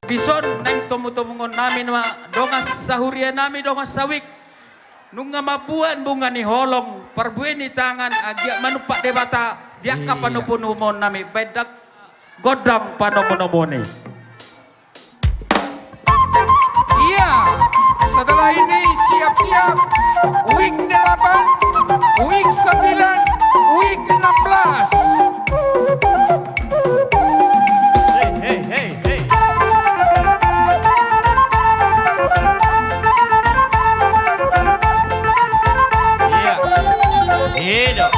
Bison nang tumutumungon namin dongas sahurian namin dongas sawik. Nung nga mabuan bunga ni holong parbuin ni tangan agya manupak debata dia ka panupunumon nami bedak godang panomonomoni. Iya, setelah ini siap-siap week 8, week 9, week 16. Hey. Iya. Hidup.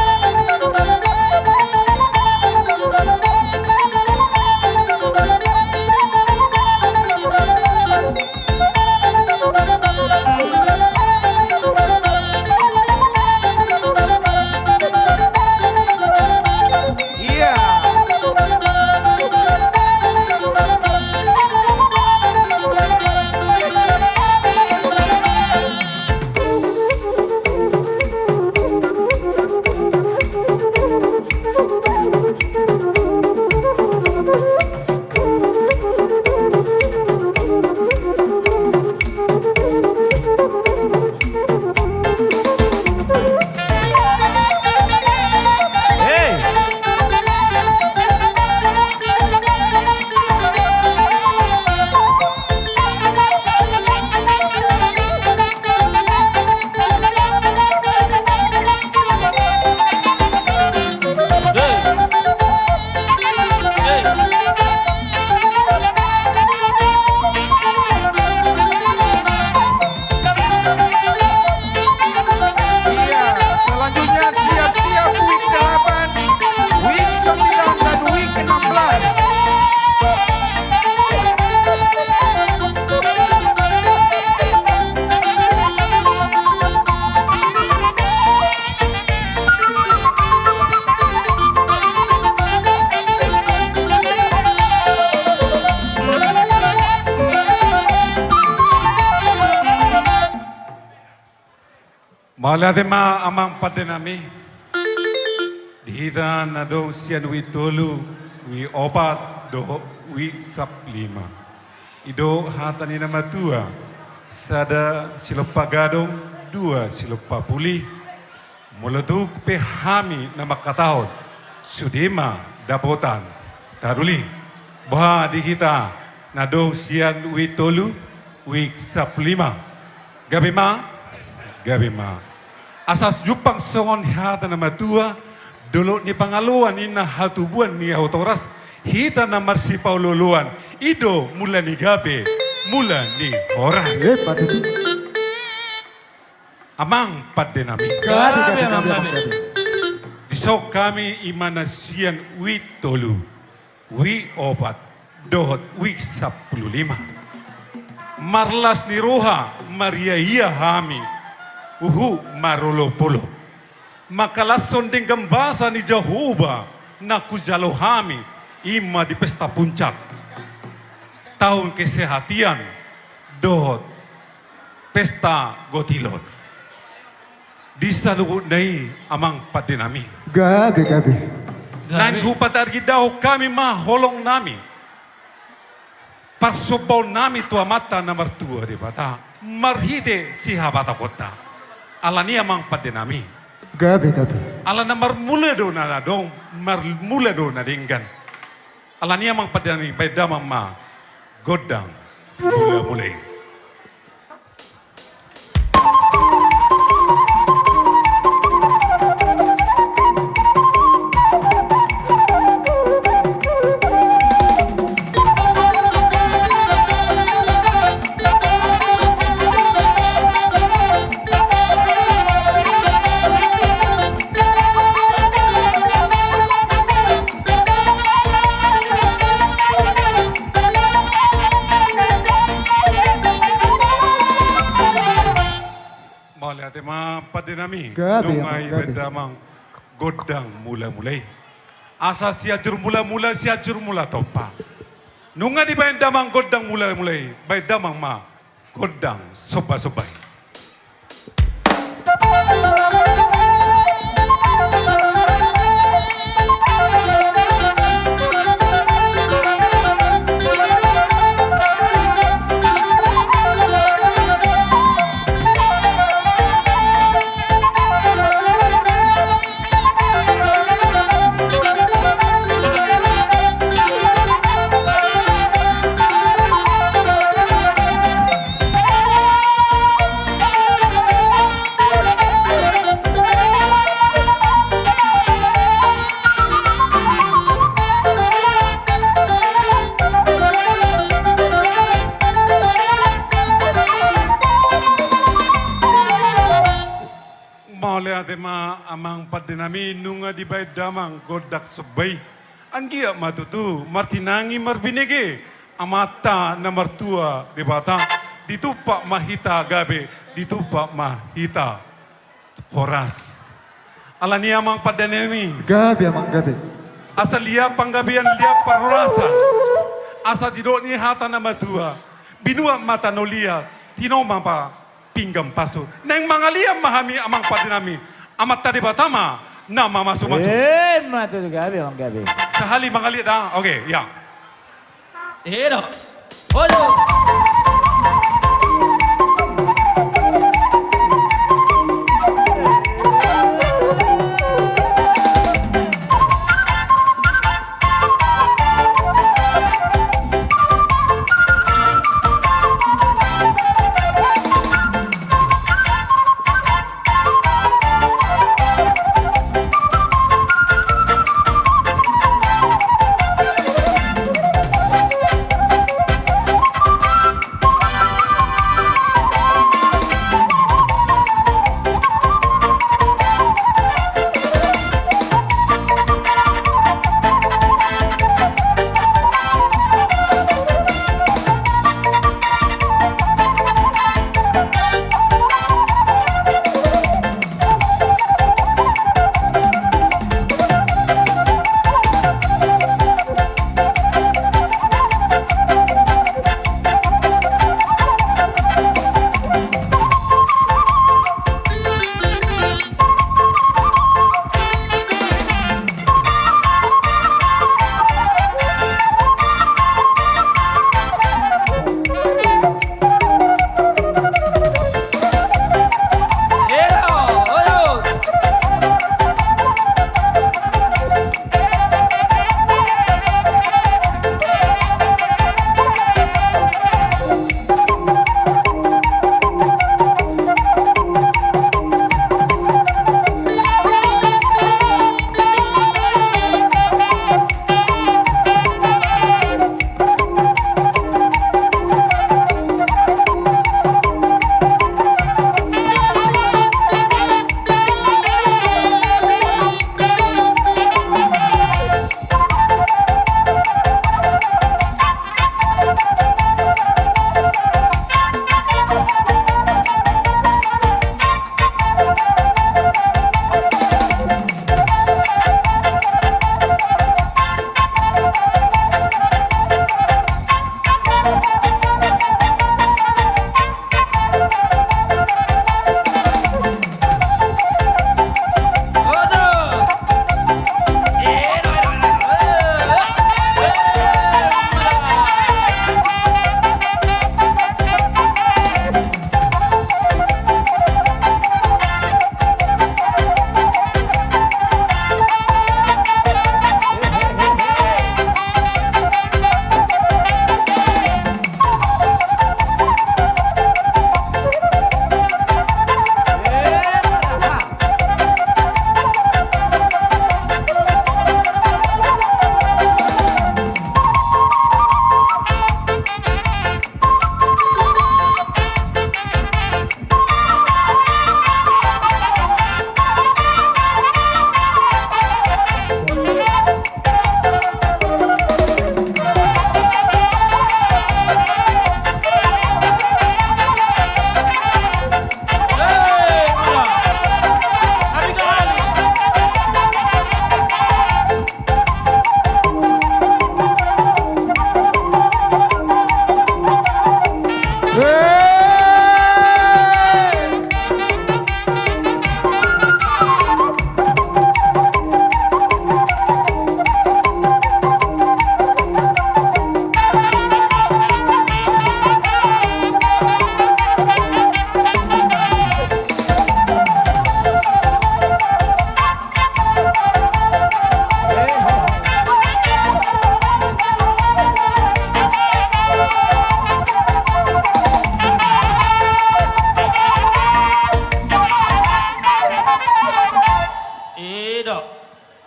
Maladema amang padenami dihida na do siyan wi tolu wi opat do wi sap lima ido hatani na matua sada silopagadong dua silopapuli muladuk pehami na makatahod sudema dapotan taruli bah dihita na do siyan wi tolu wi sap lima gabima asas jupang songon hata na matua dulu ni pangaluan ina hatubuan ni autoras hita na marsi paululuan ido mula ni gabe mula ni oras amang padenami bisok kami imanasian wi tolu wi opat dohot wi 15 marlas ni roha maria iya hami marolo polo makalason ding gambasa ni Jehovah na kujalohami ima di pesta puncak tahun kesehatian dohot pesta gotilon di salugu nai amang patinami gabi nang hupatargi daw kami maholong nami parsobaw nami tua mata na martua di bata marhite si habata kota alani amang padenami gabi ala na marmula do na dong marmula do na dinggan alani amang padenami bay damang ma godang mula mulai padenami nungay bedamang godang mula-mulay asa siajur mula-mula siajur mula topa nunga di bedamang godang mula-mulay bedamang ma godang soba-sobay tema amang padenami nunga di bay damang godak sebay. Anggia matutu martinangi marbinege amata na martua di bata ditupak mahita gabe ditupak mahita horas. Alani amang padenami Gabi amang gabi. asa lia panggabian lia parorasa. Asa tidok ni hata na matua binua mata nolia tino mapa pinggam pasu. Neng mangalia mahami amang padenami amat tadi batama nama masuk-masuk. Matu gabi amang gabi. Sehali mangalia dah. Okey, ya. Edo. Ojo.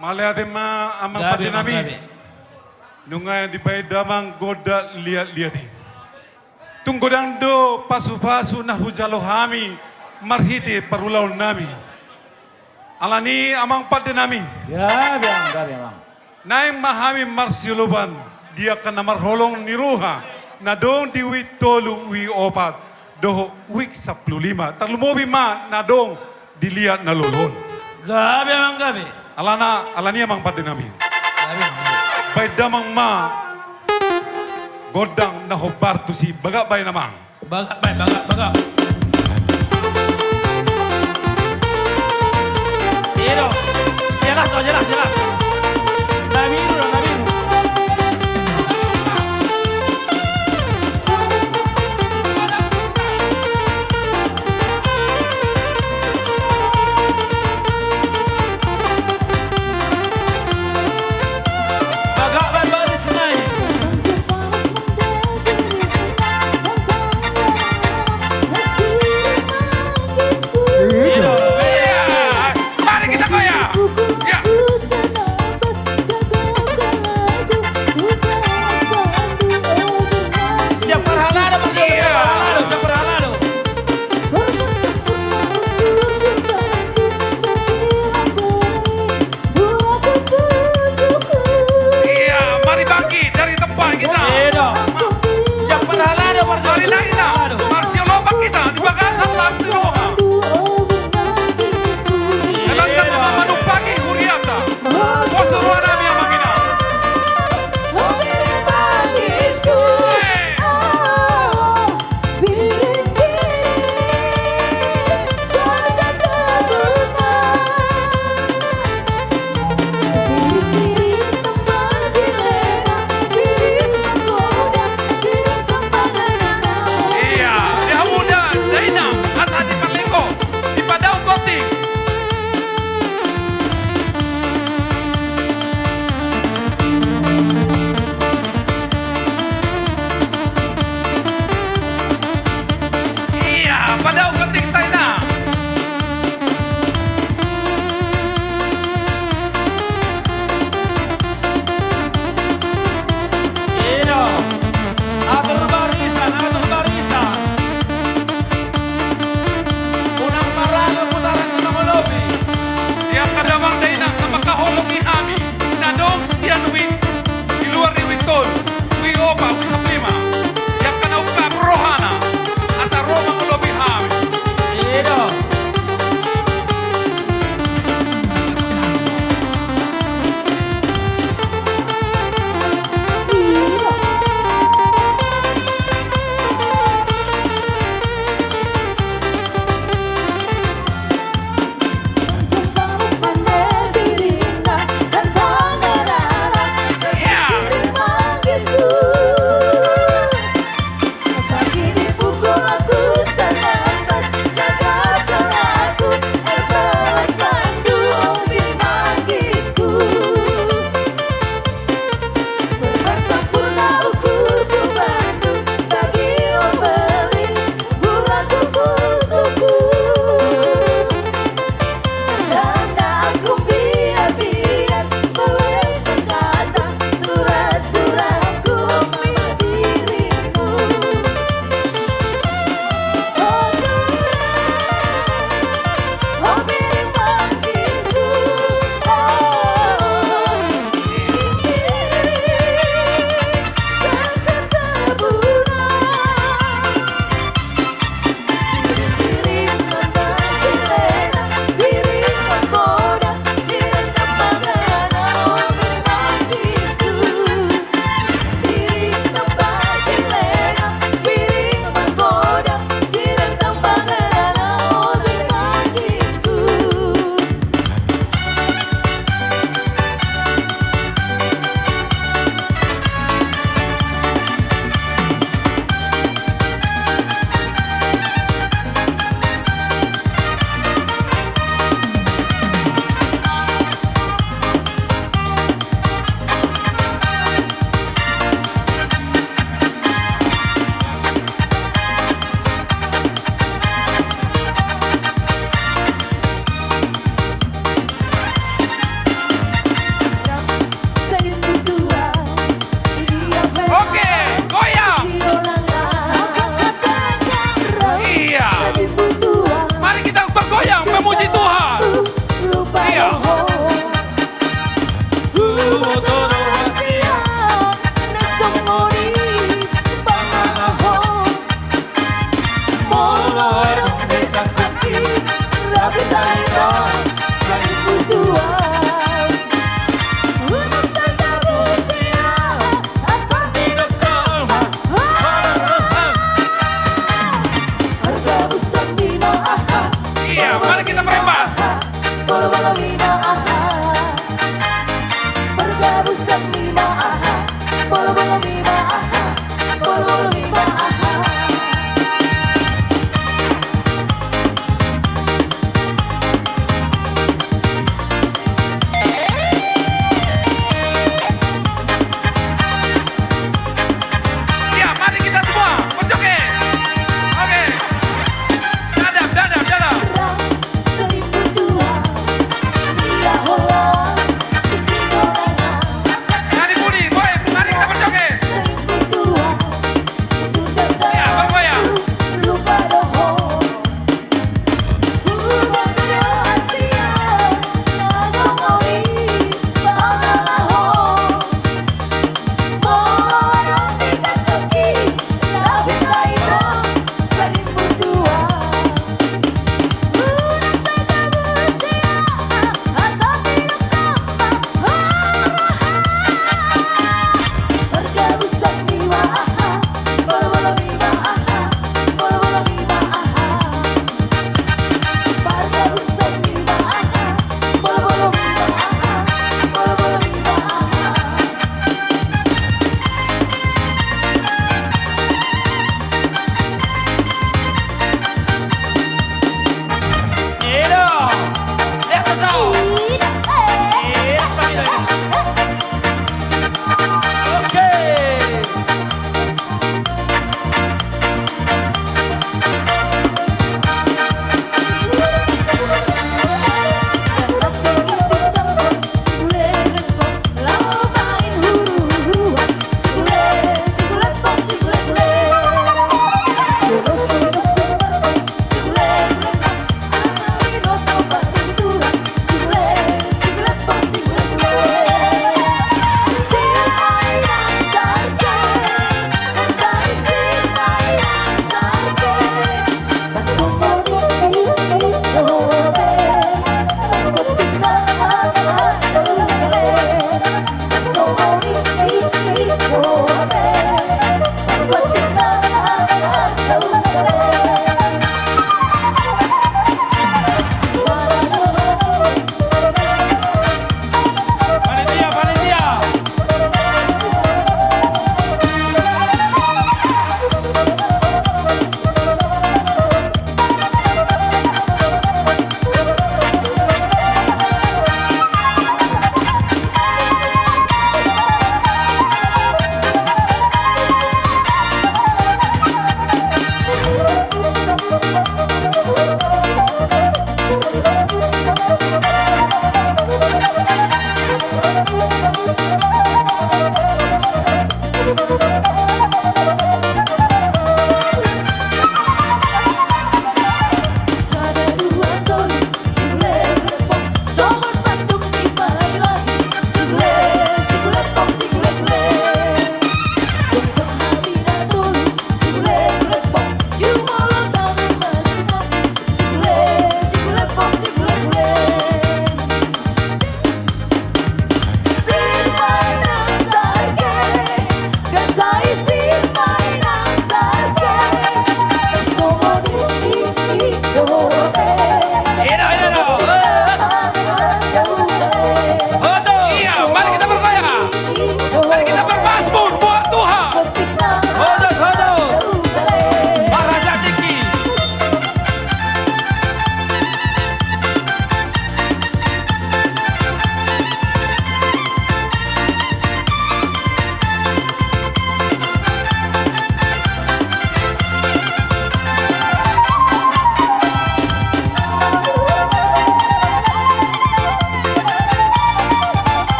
Malaya tema amang Gabi, patinami. Gabi. Nunga di bay damang goda liat-liati. Tunggodang do pasu-pasu na hujalo hami marhiti parulaw nami. Alani amang pade nami. Gabi mang. Naing mahami marsiluban. Dia kena marholong niruha. Na dong di wik tolu wi opat. Doho wik 15. Terlumobi ma na dong dilihat na lulun. Gabi mang gabi. Alani amang pade nami. Gabi mang gabi. Bay damang ma. Godang na hobar tu si baga bay namang. Baga, bay, baga. Iro, jelas. Nabiru. Baga, bay, baga senai. Iro, Mari kita goyang. Ya.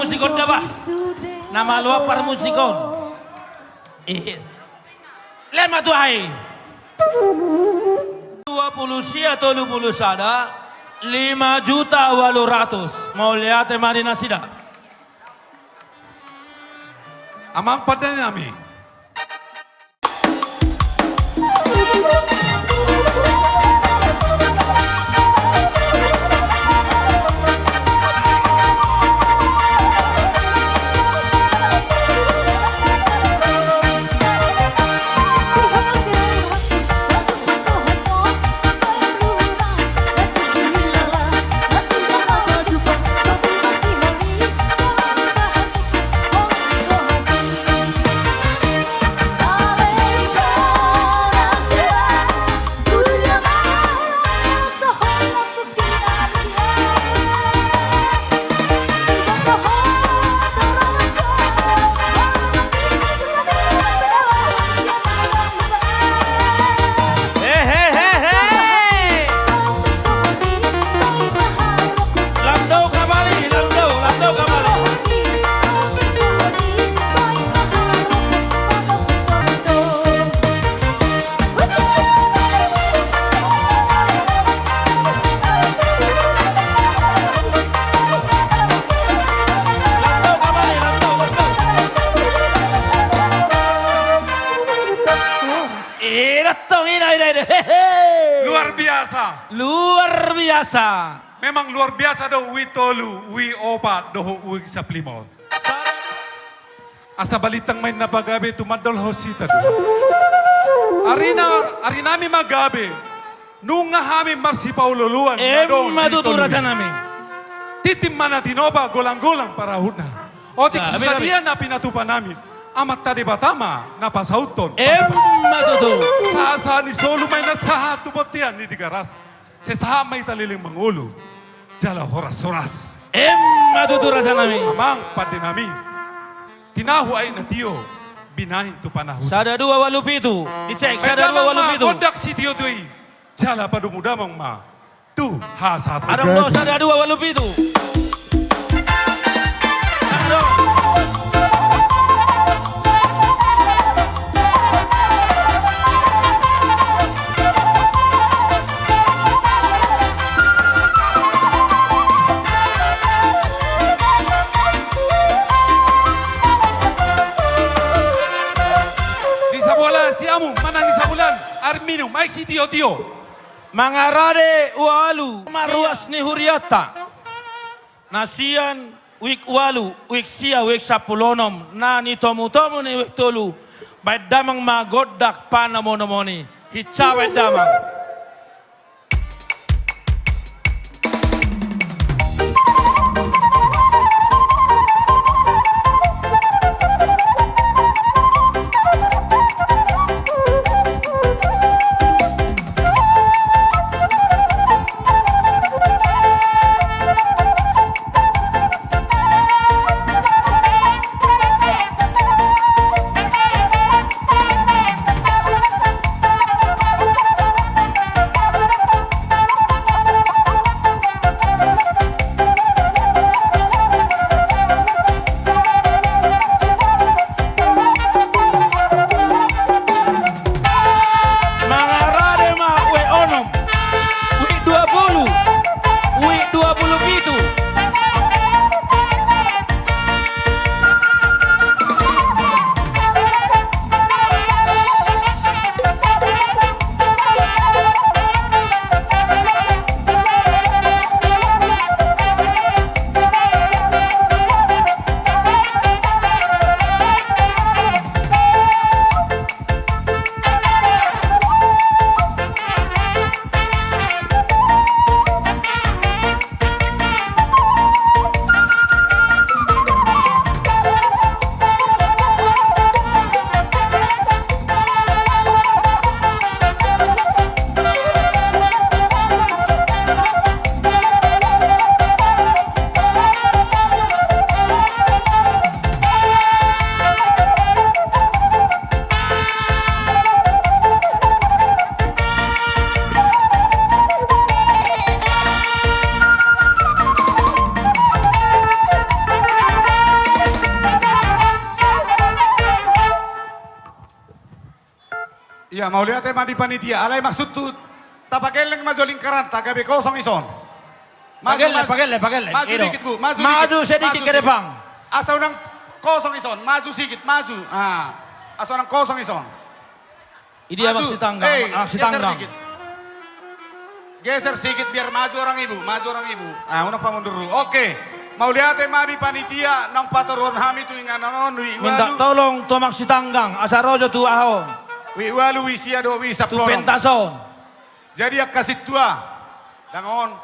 musikon na ba? Nama luar para musikon. Lema tu hai. 20 sia 30 sada 5.800.000 mau lihat Marina sida. Amang pada nami. Luar biasa. Luar biasa. Memang luar biasa do wi tolu, wi opat do wi saplimon. Asa balitang may nabagabe tumadol hosita do. Arina mi magabe. Nunga hami marsi paululuan. Matutura dyan namin. Titim mana tinoba golang-golang para huna. O di Gabi, susadian na pinatupa namin. Amat tadi batama na pasauton. Matutu. Sa ni solo may nasahat tubotian ni digaras. Se saha may taliling mangulo. Jala horas-horas. Matutura dyan namin. Amang pati namin. Tinahu ay na tiyo. Binahin tu panahon. Sada 2.87. Dicek, sada 2.87. Kodak si tiyo doy. Jala padumudamang ma. Tu hasat. Arang do, sada 2.87. Mana ni sabulan? Arminum, ay si tiyo. Mga rade ualu, maruas ni Huriata. Nasian wik ualu, wik sia, wik sapulonom, na ni tomu-tomu ni wik tolu. Ba't damang magodak pa na monomoni. Hitsawet damang. Iya, mau lihat tema di panitia. Alay maksud tu tapakeleng maju lingkaran, tagabe kosong ison. Pagelle. Maju Iro. dikit, Bu. Maju Maju sedikit ke depan. Asa unang kosong ison, maju sedikit, maju. Ah. Asa unang kosong ison. Ini dia Maju. aksi tanggang. Aksi tanggang. Dikit. Geser sedikit biar maju orang ibu, Ah, unang pamundur dulu. Oke. Mau lihat tema di panitia nang patoron hami tu ingan nanon wi Minta walu. tolong tu aksi tanggang. Asa rojo tu ahon. Wi walu wi sia do wi Tu saplonom. pentason. Jadi ak kasih tua. Dangon.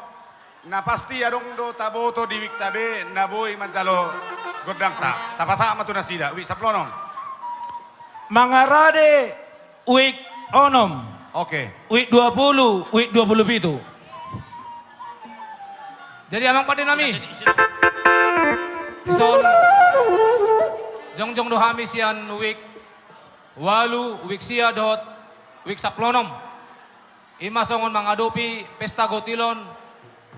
Na pasti adong do taboto di wik tabe na boy mancalo godang ta. Tapasa ama tu nasida wi saplonom. Mangarade week onom. Oke. Week 20, week 27. Jadi amang pada nami. Ison jongjong dohami sian week walu week sia dot week saplonom. Ima songon mangadopi pesta gotilon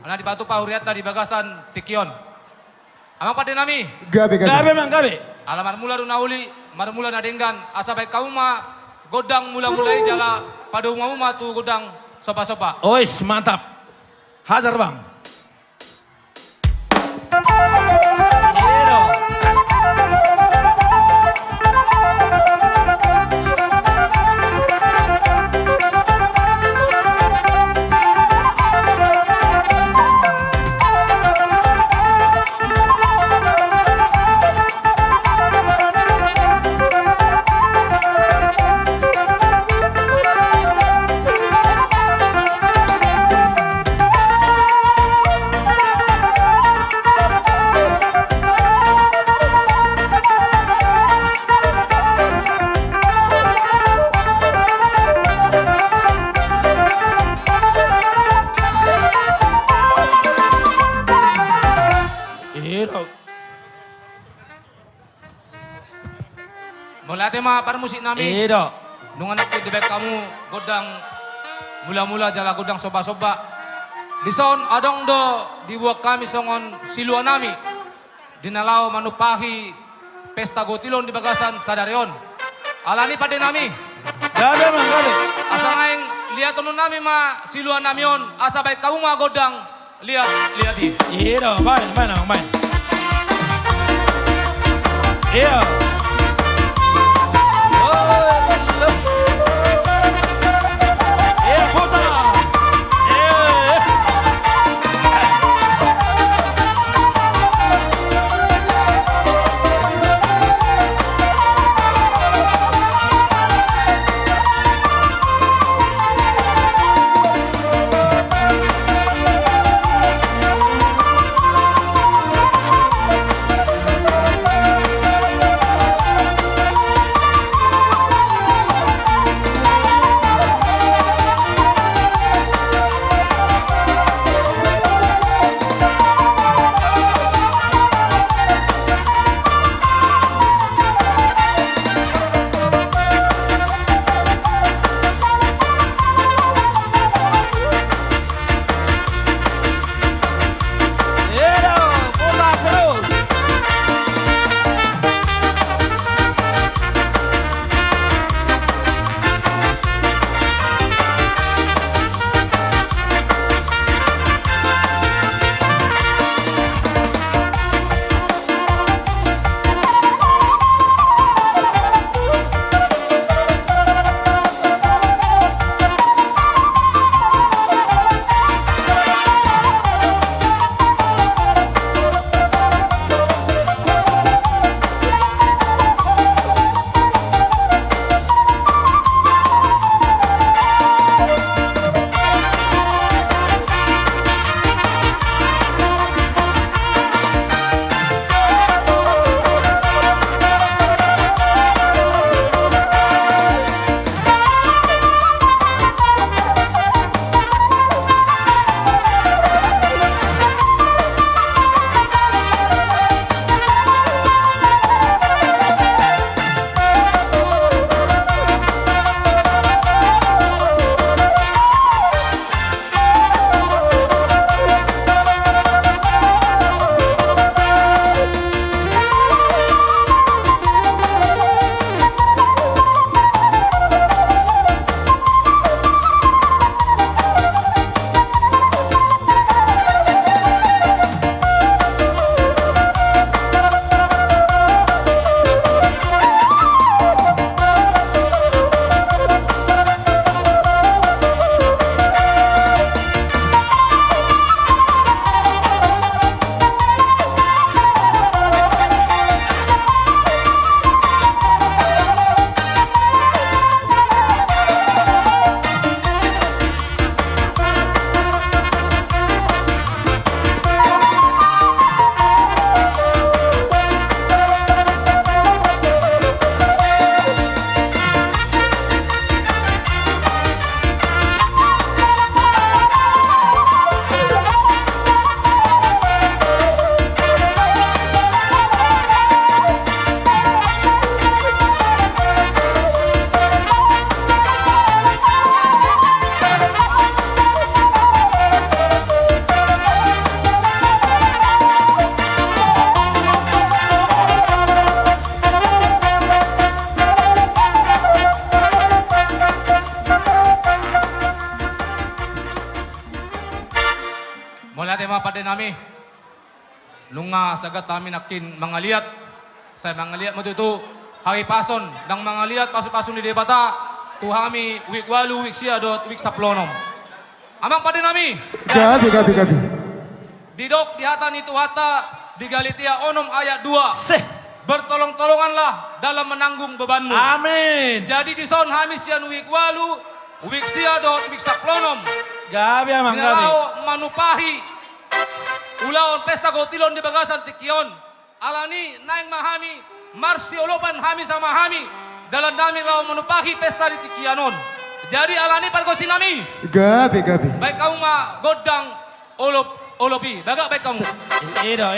ana di batu pahuriata di bagasan tikion. Amang pada nami. Gabe mang gabe. Alamat mula runauli marmula nadenggan asa baik kauma godang mula-mulai jala pada umum tu godang sopa-sopa. Ois mantap. Hajar bang. Iro. Iro. Mulai tema parmusik nami. Iro. Nungan aku di baik kamu godang mula-mula jala godang soba-soba. Dison adong do dibuat kami songon silua nami. Dinalau manupahi pesta gotilon di bagasan sadarion. Alani pada nami. Gabe mang gabe. Asa ngaing lihat tunun nami ma silua namion. Asa baik kamu ma godang lihat di. Iro, main. Iya. Iya, putar. Iya. Mula tayo mga pade nami. Nunga sagat namin akin mga liat. Sa mga liat matuto. Hagipason ng mga liat paso-paso ni debata. Tuhami wik 8, wik 7, wik 10. Amang pade nami. Gabi. Didok dihata ni Tuhata di Galatia 6 ayat 2. Seh. Bertolong-tolonganlah dalam menanggung bebanmu. Amin. Jadi di son hamis yan wik 8, wik 7, wik 10. Gabi amang gabi. Dinalao manupahi. Ulaon pesta gotilon di bagasan tikion. Alani naing mahami. Marsi olopan hami sama hami. Dalam dami lao manupahi pesta di tikianon. Jadi alani pargosi nami. Gabi. Baik kamu ma godang olopi. Baga baik kamu. Edo.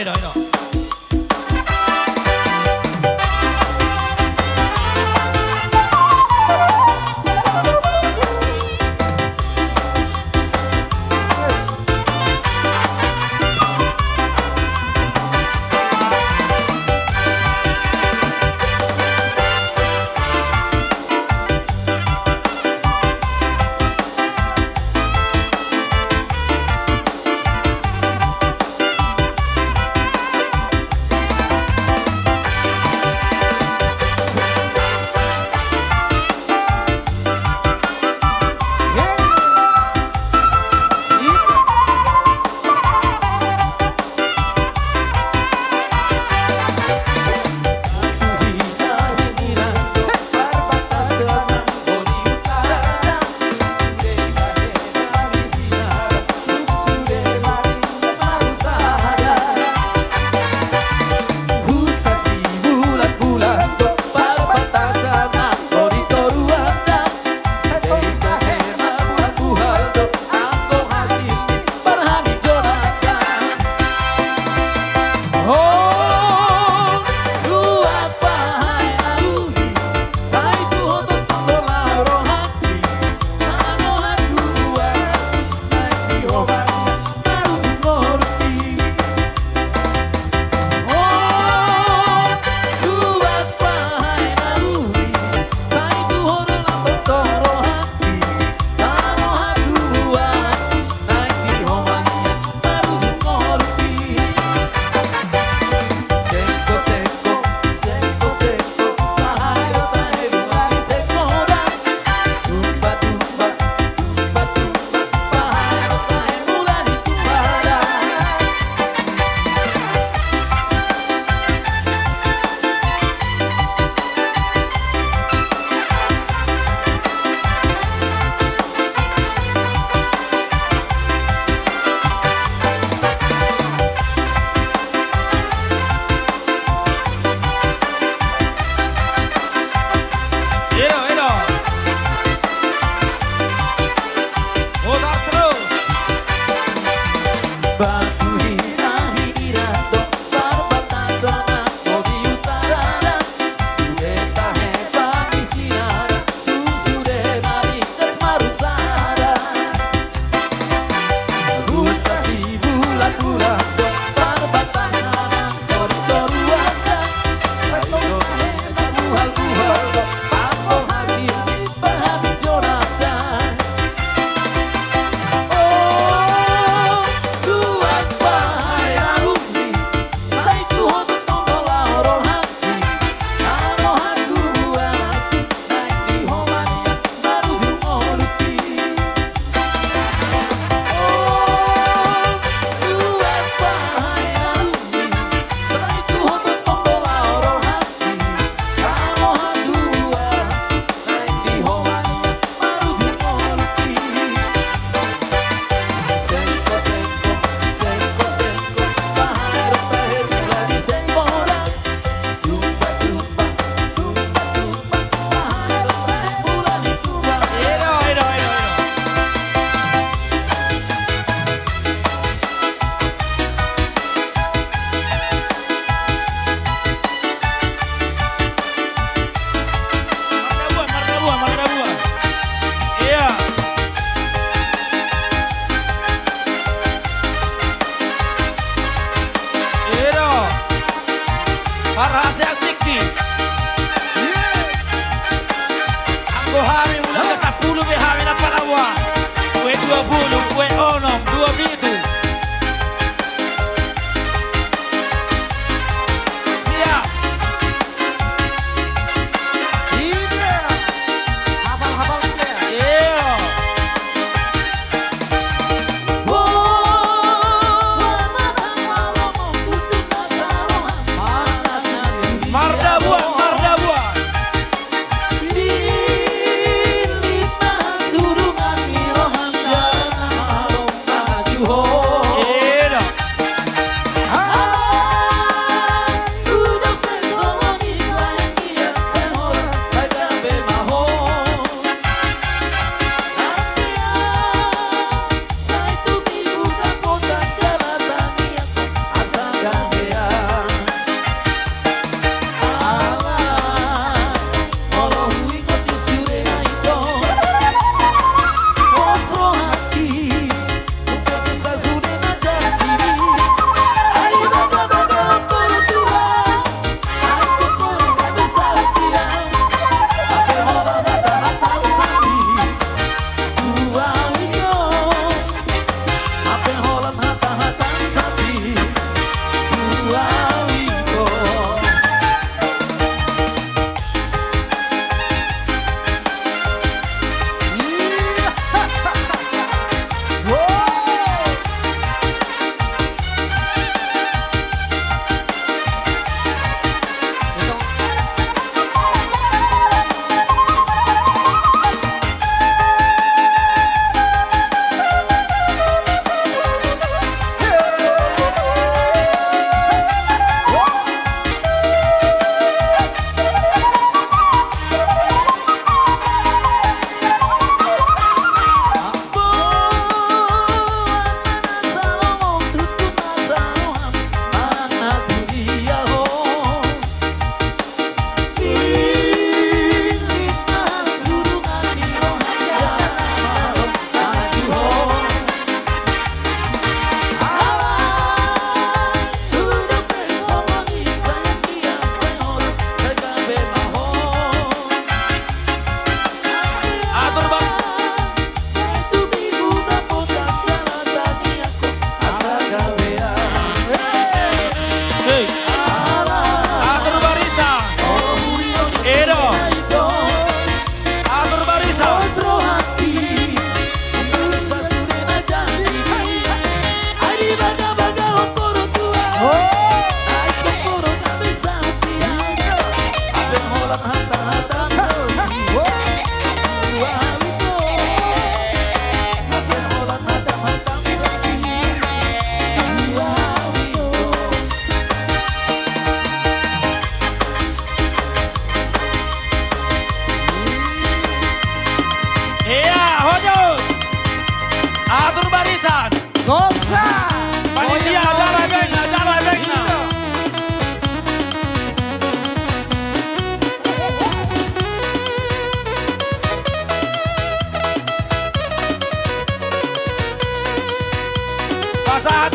Basahan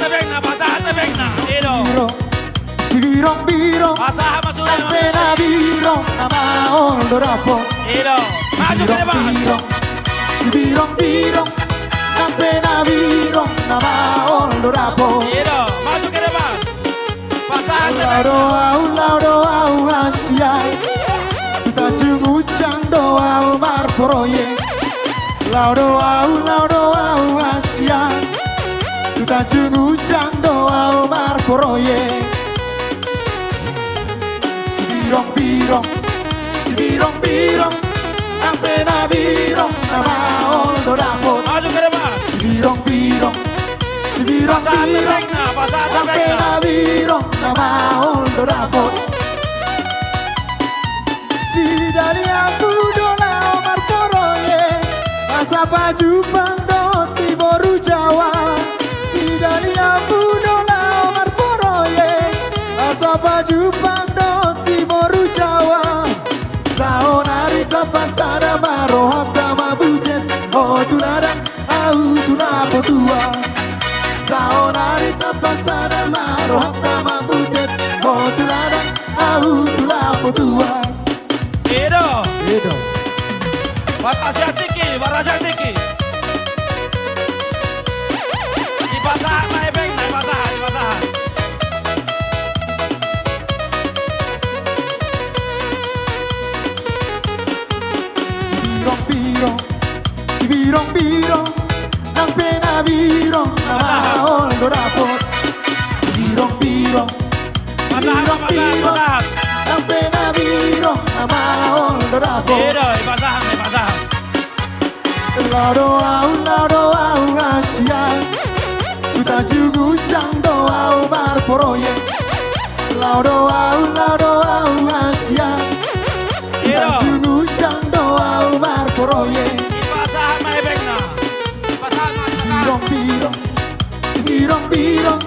na bengna. Iro. Sibirong birong Basahan masuri na pena birong namaon dorapo. Iro. Maju ke depan. Sibirong birong pena birong namaon dorapo. Iro. Maju ke depan. Basahan na Lauro bengna. au Asia. Kita jungucang doa mar poroye. Lauro au Asia. Kita jungucang doa mar poroye. Sibirong birong ang pena birong namaon dorapo. Maju ke depan. Sibirong birong Basahan na bengna. Basahan na ang bengna. pena birong namaon dorapo. Si dari aku dola omar poroye masa baju pandot si boru Jawa. Si dari aku dola omar poroye masa baju pandot si boru Jawa. Saonari kapasara marohata mabujet oh tularang au tulapo tua. Saonari kapasara marohata mabujet oh tularang au tulapo tua. Iro. Itu. Batasya tiki. Ibasahan na bengna. Ibasahan. Sibirong birong nang pena birong namaon dorapot. Sibirong birong Basahan. nang pena birong namaon dorapot. Iro. Ibasahan. Lauro au Asia. Kita jungucang doa mar poroye. Lauro au Asia. Kita Iro. jungucang doa mar poroye. Ibasahan na bengna. Basahan na. Sibirong birong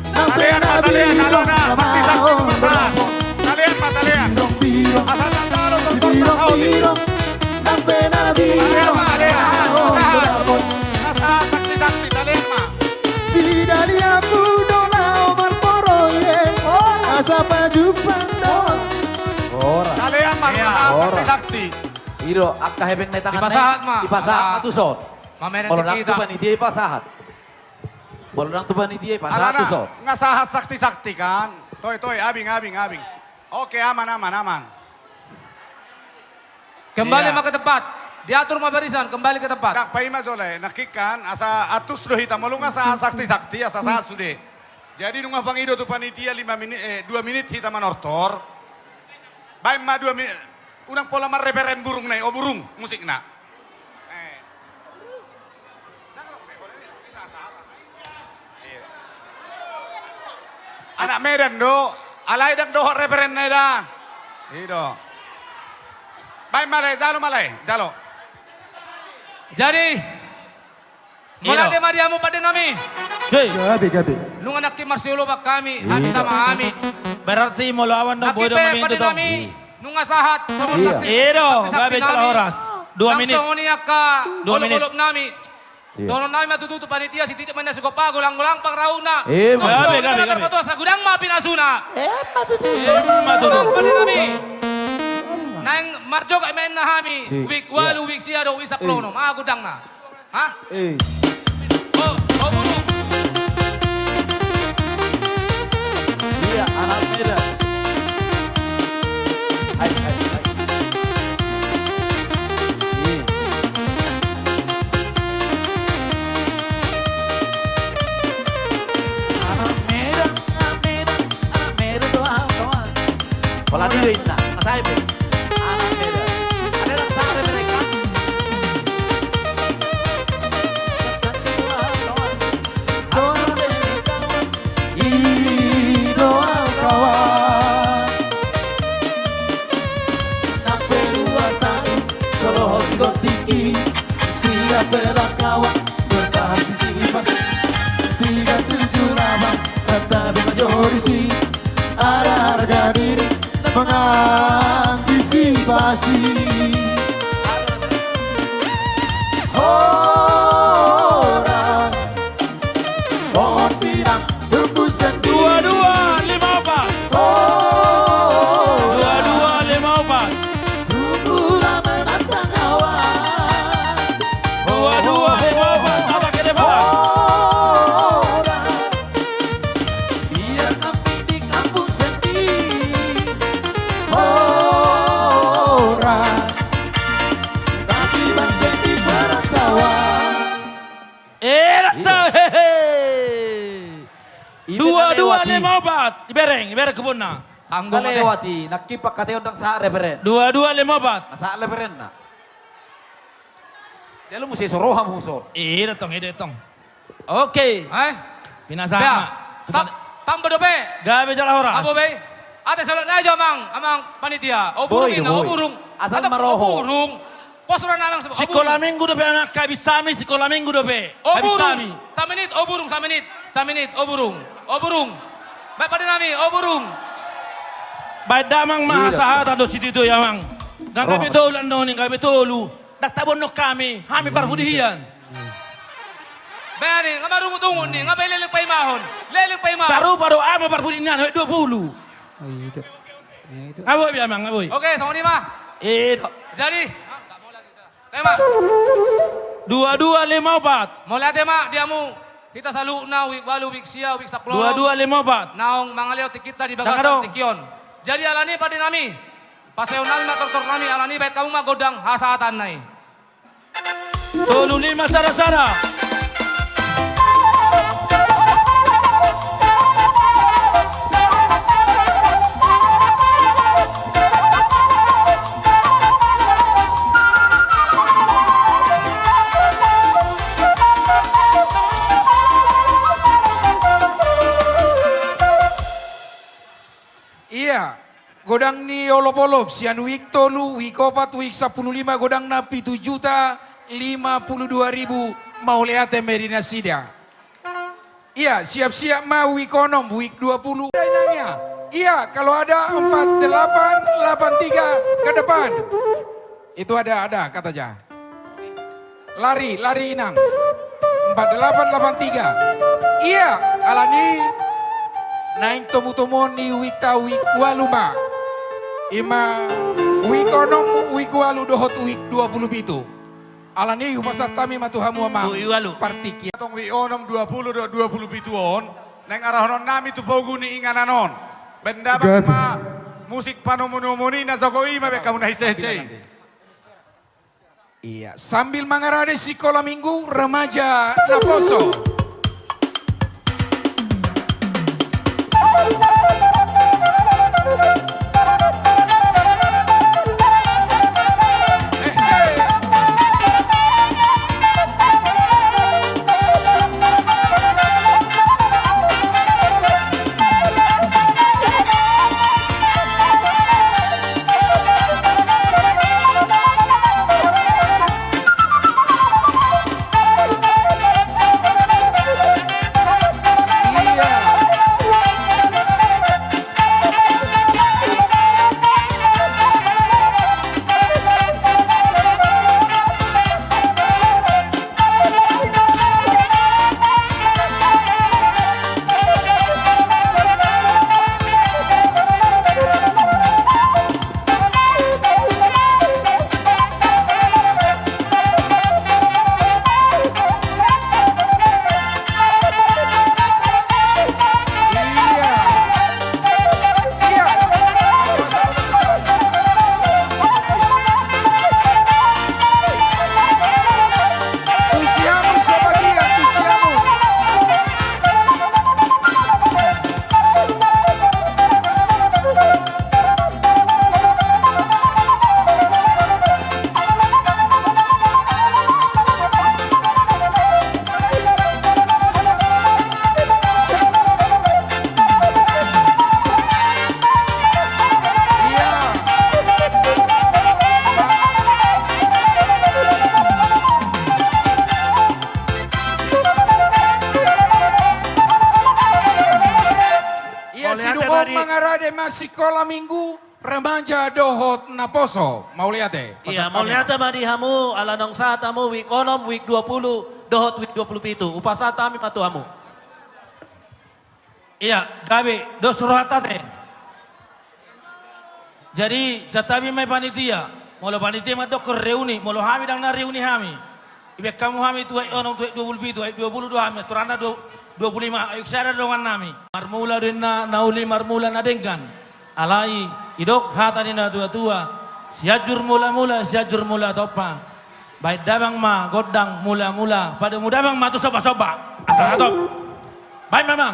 nang Talian, pena Pak, talian, halo birong na, sakti-sakti namaon kumusta? dorapot. Talian, Pak, talian. Sibirong birong Asal talo, Sibirong birong nang pena birong namaon dorapot. Nasa saksi-saksi, talian, Ma. Si dari aku dola omar poroye asa baju pandot. Talian, Ma. Nasa saksi-saksi. Iro, akka hebeng na tangan Ipasahat, Ma. Ipasahat na tusot. Mameren Kalau nang kita. tuban ni dia ipasahat. Kalau nang tuban ni dia ipasahat Alana, tusot. ngasahas sakti-sakti kan. Toy, abing. Oke, aman. Kembali Iya. ke tempat. Diatur barisan, kembali ke tempat. Dak paima zole, nakikan asa atus doh hitam mulung asa sakti-sakti asa saat sude. Jadi nungah pangido tu panitia 2 menit hitam manortor. Baik ma 2 menit. Unang pola mar reperen burung nai, burung musik na. Anak Medan do, alai dak do reperen nai da. Ido. Baik malai, jalo. Jadi, mulai Mariamu pada nami. Hey. Gabi. Nung anak ki Marcelo bak kami, hati sama kami. Berarti mau lawan na bodo Nakipe maminto pada to. nami, nung asahat, namun Iya. saksi. Iro, Sakti-sakti gabi nami. tala oras. 2 menit. Langsung niya ka, 2 menit. ulog nami. Iya. Donon nami matututo panitia, si titik man na sugopa, gulang-gulang pang rauna. Eh, gabi. Terpatos sa gudang mga pinasuna. Matuto. Pwede nami. Nang marjok ay main na hami. Si- Week 1, week siya do, week sa plono. Mga gudang na. Ha? Oh, buru. Iya, anak Medan. Hai. Iya. Anak Medan doa. Wala ni wait na. Nasay be. Anak Medan. Ada lang sa mereka. Doa kawan sampai luasan kalau tinggi siapa lah kawan bertahan di sini pas 378 serta majorisi ada harga diri mengantisipasi orang 2254. Ibereng kebun na. Tanggung ate. Kalewati, nakipak kateon ng sa referen. 2254. Masa referen na. Dia lu mesti soroham husor. Datang. Okay. Ay. Pinasama. Bea. Tambah dope. Gabi jala horas. Abo be. Ate salot na jo amang panitia. O burung Boy, ina, boy. o burung. Asal Atau maroho. O burung. Posura namang sa Sikola minggu dope anak kabisami sikola minggu dope. O Kabisami. burung. Sa menit, o burung, sa menit. Sa menit, o burung. O burung. Baik pada nami, o burung. Baik damang mahasahat ado si Tito Yamang. Nang kami tolu ando ning kami tolu. Daktabon no kami, hami parpudihian. Bayani, nga marungutungon ni, nga ba leling paimahon? Leling paimahon. Saru paro ama parpudihian, hoy 20. Aboy Yamang, aboy. Oke, sama ni mah. Jadi. Tema. 2254. Mau lihat tema, dia mu. Kita salu na, wik walu, wik sia, wik saplo. 2254. Naong mangaleo kita di Nakaro. bagasan tikion. Jadi alani pada nami. Paseo nami mator nami alani baik kamu mah godang hasatan nai. Tolu 5 sara-sara. Iya, godang ni olop-olop, sian wik tolu, wik opat, wik 15, godang na 7.052.000 mau lihat Medina Sida. Iya, siap-siap mau wik onom, wik 20. Dainangnya. Iya, kalau ada 4883 ke depan. Itu ada katanya. Lari inang. 4883. Iya, alani naik tomu-tomu ni wikta wikwaluma. Ima wikonom wikwalu dohot wik 27. Alani upasat tami matuhamu amang. Partiki. Tong wi onom 20 do 20 pituon. Neng arahonon nami tu pogu ni ingananon. Benda bang ma musik panomuni na zagoi ma be kamu na hece. Iya, sambil mengarade sekolah minggu remaja Naposo. Mengarade masih sekolah minggu remaja dohot Naposo. Mau lihat Iya, mau lihat madi hamu ala nong sa tamu week onom week 20 dohot week 27. Upasa tami patu hamu. Iya, gabi do suruhatate. Jadi satabi may panitia, molo panitia madok ke reuni, molo hami dang na reuni hami. Ibe kamu hami tu ay onom tu 20 ay 22 hami, turana 25 ay sada dongan nami. Marmula din na nauli marmula na denggan. Alai idok hata ni na tua-tua. Siajur mula-mula, siajur mula topa. Baik dabang ma godang mula-mula, pada mudabang ma tu soba-soba. Asal atop. Baik memang.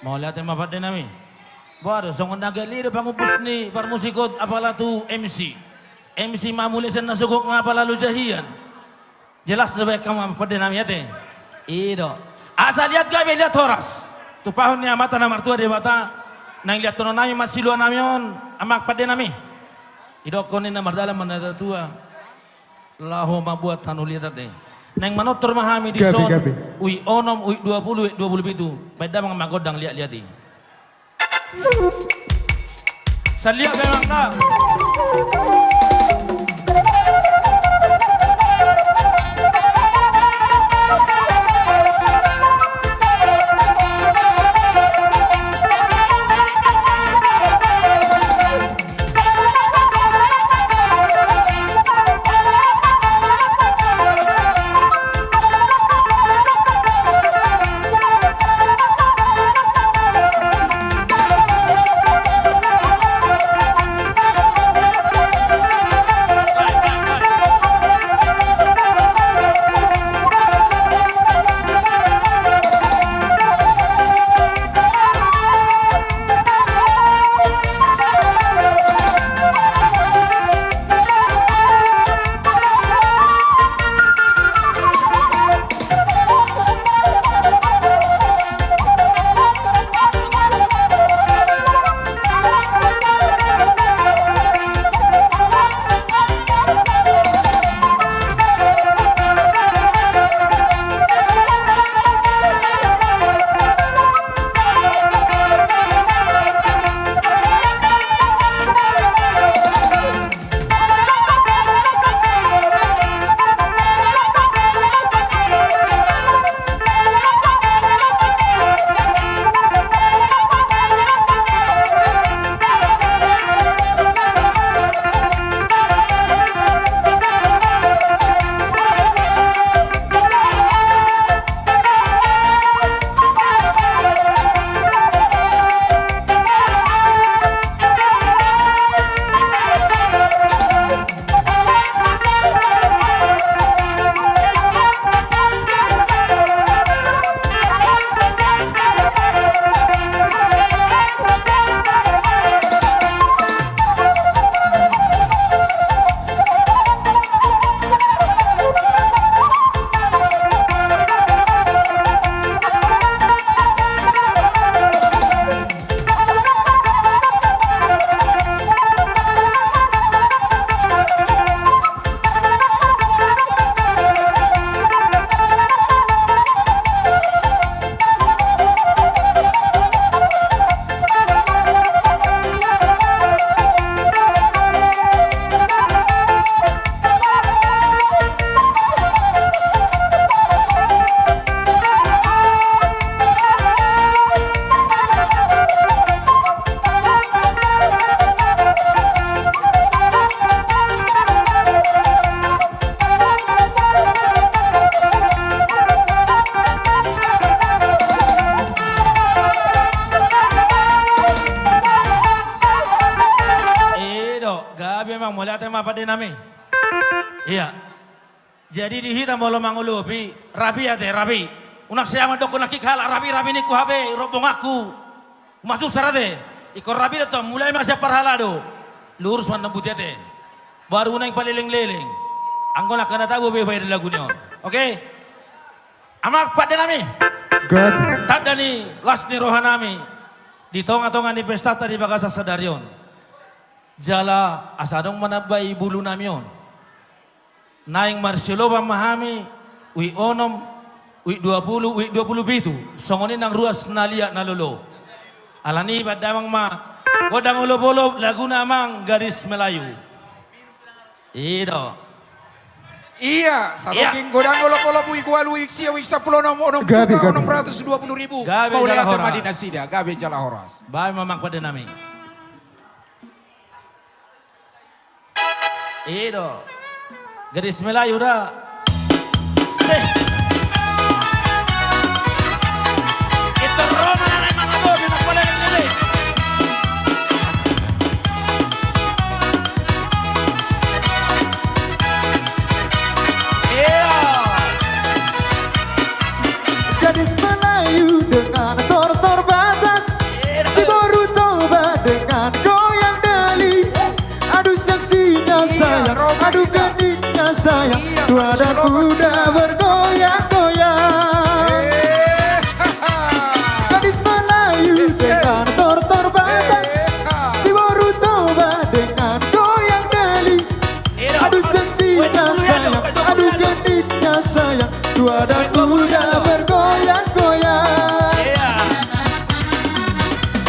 Mau lihat yang mapat nami? Baru songon naga liru pangubus ni parmusikot apala tu MC. MC mamulisan na sugok nga pala lujahian. Jelas sebaik kamu mapat nami yate. Ido. Asal lihat gabe lihat horas. Tu pahon niya mata na martua de bata. Nang lihat tono nami masiluan nami on amak pada nami. Ido konin na mardalam manada tua. Laho mabuat tanu lihat ate. Neng manotor mahami di son, ui onom, ui 20 itu, beda mga magodang lihat-lihat. Sa lihat memang tak. Pade nami. Iya. Jadi dihita molo mangulupi rabi ate rabi. Unak saya mandok unak kikala rabi ni ku habe robong aku. Masuk sarade. Ikor rabi to mulai masih parhalado. Lurus man nambut ate. Baru unang paliling-liling. Angkon akan tahu be fayda lagu nion. Oke. Amak pade nami. Good. Tadda ni las ni rohanami. Di tonga-tonga ni pesta tadi bagasa sadarion. Jala asadong manabay bulu namion. Naing Marcelo ba mahami, ui onom, Wik 20, wik 20 bitu. Songonin ng ruas na liya na lolo. Alani badamang ma. Godang ulo-ulo lagu namang Gadis Melayu. Ito. Iya, saloging godang olop-olop wik walu wik sia wik 10 6 Gabi, juta gabi. 620 ribu. Gabi Mauliate Jalahoras. Madinah Sida, Gabi Jalahoras. Bahay mamak pada nami. Ito. Gadis Melayu dah. Stay. Ito Roma na naman mga doon. Pinapala ng nili. Gadis Melayu dengan tortor Batak, si Boruto dengan goyang Dali. Aduh saksinya sayang, aduh genitnya sayang, tua dan muda bergoyang-goyang. Gadis Melayu dengan tortor Batak, si Boruto dengan goyang Dali. Aduh saksinya sayang, aduh genitnya sayang, tua dan muda bergoyang-goyang.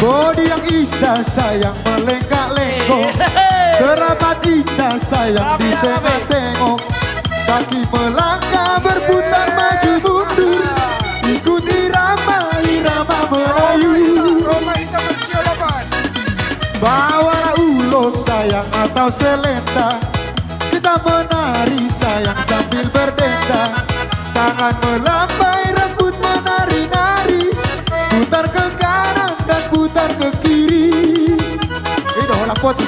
Bodi yang indah sayang melengkak-lengkok, kerabat indah sayang ditengok-tengok, kaki melangkah berputar maju mundur, ikuti irama Melayu. Roma Hitam Bersioloban. Bawalah ulo sayang atau selendang, kita menari sayang sambil berdendang, tangan melambai rambut menari-nari, putar ke kanan dan putar ke kiri. Ini hola poti.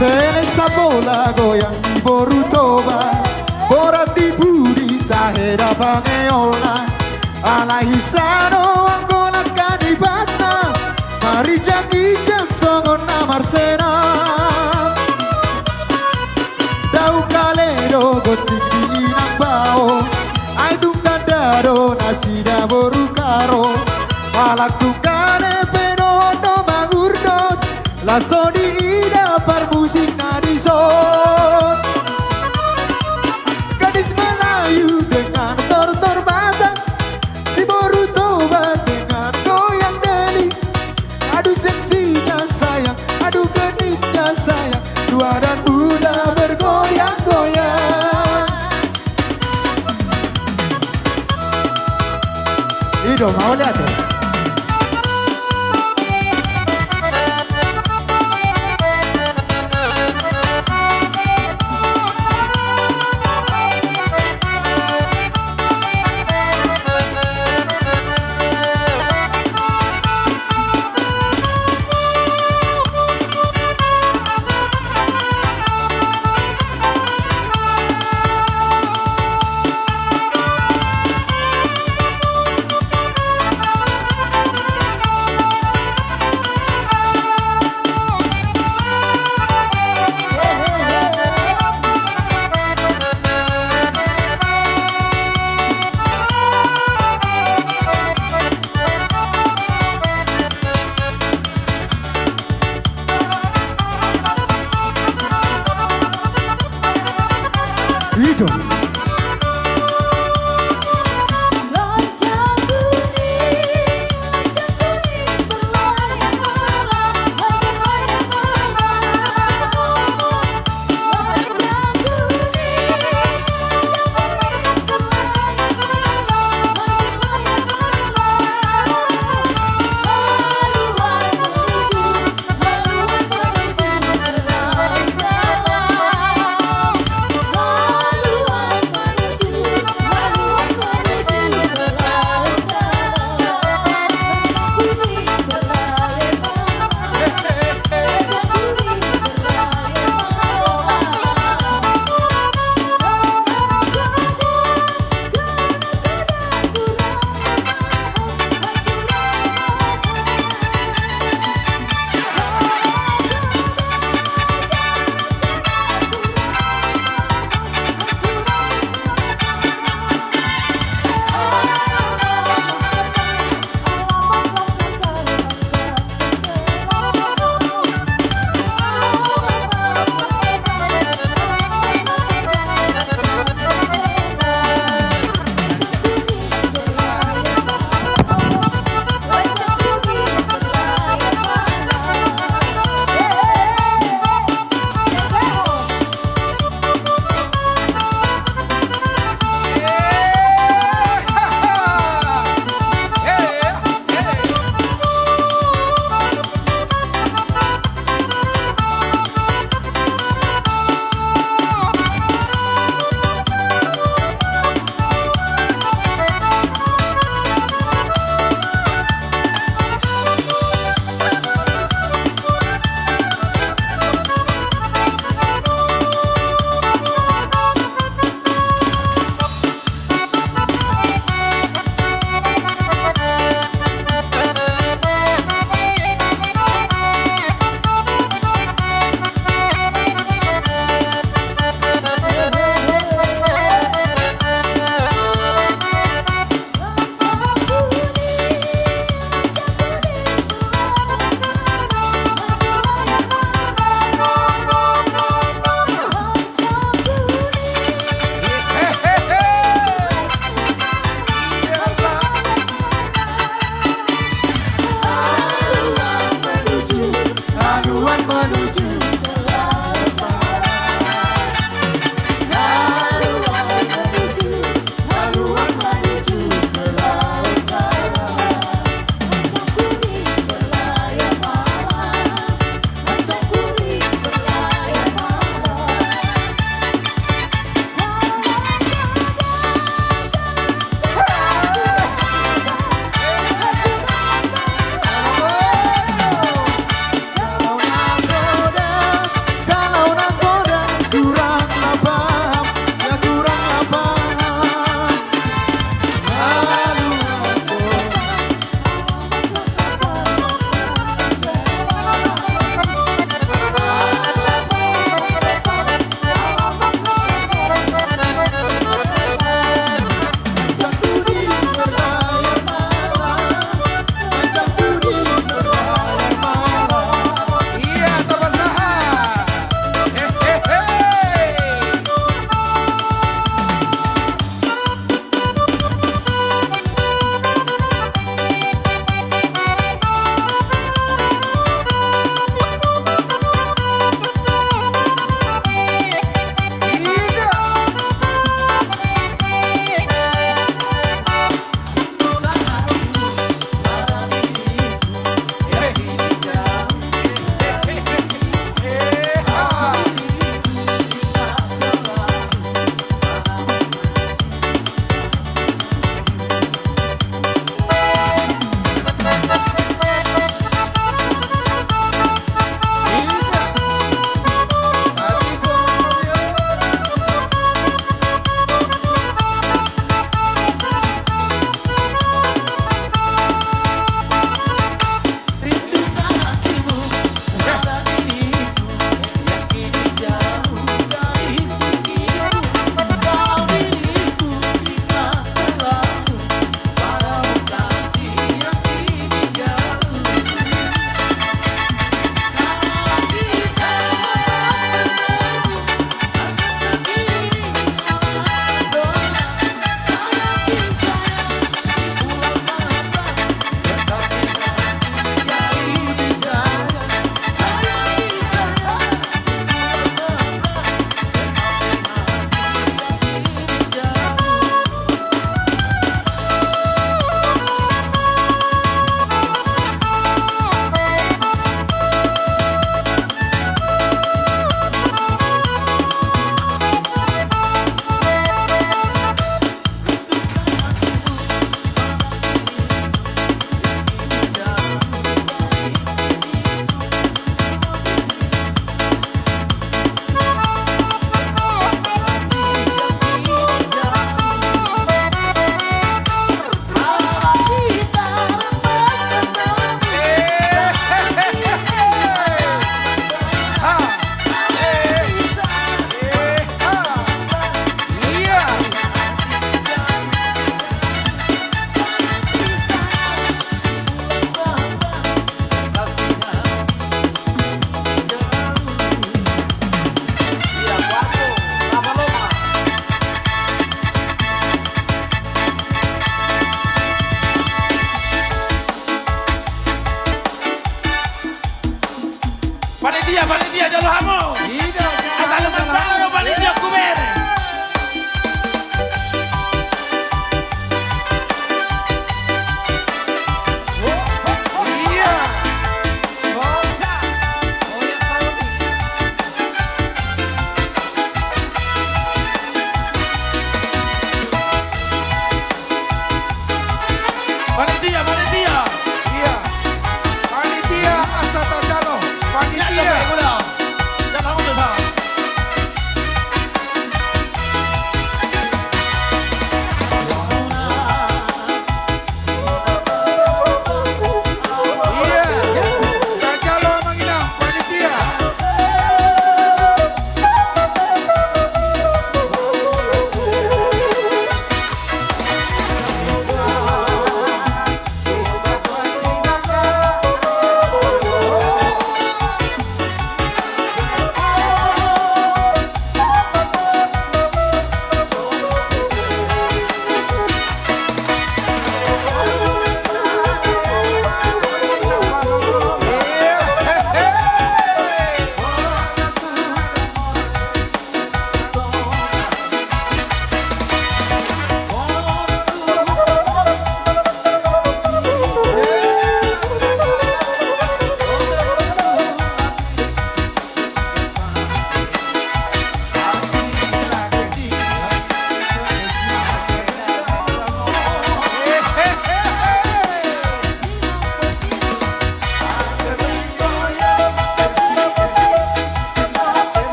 Teresa bola goyang di Borutoba, borat di budi tahera bangeola, alai sano anggona kanibana, mari jaki jak songon amarsena. Dau kalero gotik dinang bao, ai tungkadaro nasida borukaro, palak tungkane pero no mangurdon, laso di ida musik nadison. Gadis Melayu dengan tortor Batak, si Borutoba dengan goyang Dali. Aduh seksinya sayang, aduh genitnya sayang, tua dan muda bergoyang-goyang. Ido mau lihat ya? Ido.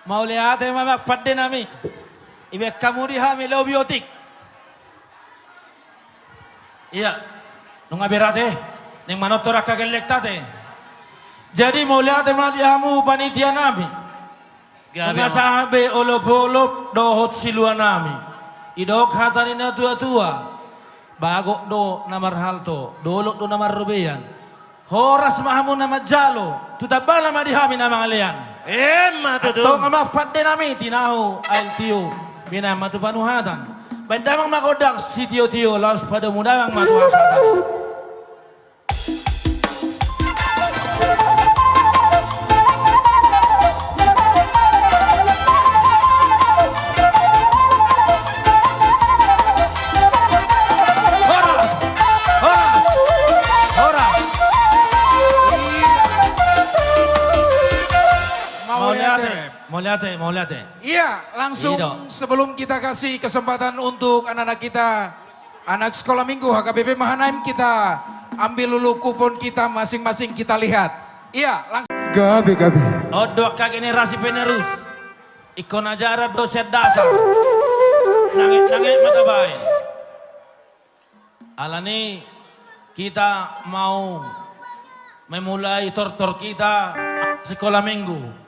Mau lihat mamak padde nami. Ibe kamu dihami lobiotik. Iya. Nung abirate ning manotora kagelektate. Jadi mau lihat dihamu panitia nami. Nga sabi olop-olop dohot silua nami. Idok hatani na tua-tua. Bago do namarhalto. Dolok do namarrubeyan. Horas mahamu na majalo. Tutabala madihami na mga liyan. Atau ngamapat din namin, tinaho, LTO, binamatupanuhatan. Bandamang makodak, si Tio-Tio, laos pada mudamang matuhasatan. Mau lihat. Iya, langsung sebelum kita kasih kesempatan untuk anak-anak kita, anak sekolah minggu HKBP Mahanaim, kita ambil dulu kupon kita masing-masing, kita lihat. Iya, langsung. Gabi. Dua generasi penerus, ikon ajaran dosen dasar, nangit matabay. Alani kita mau memulai tortor kita sekolah minggu.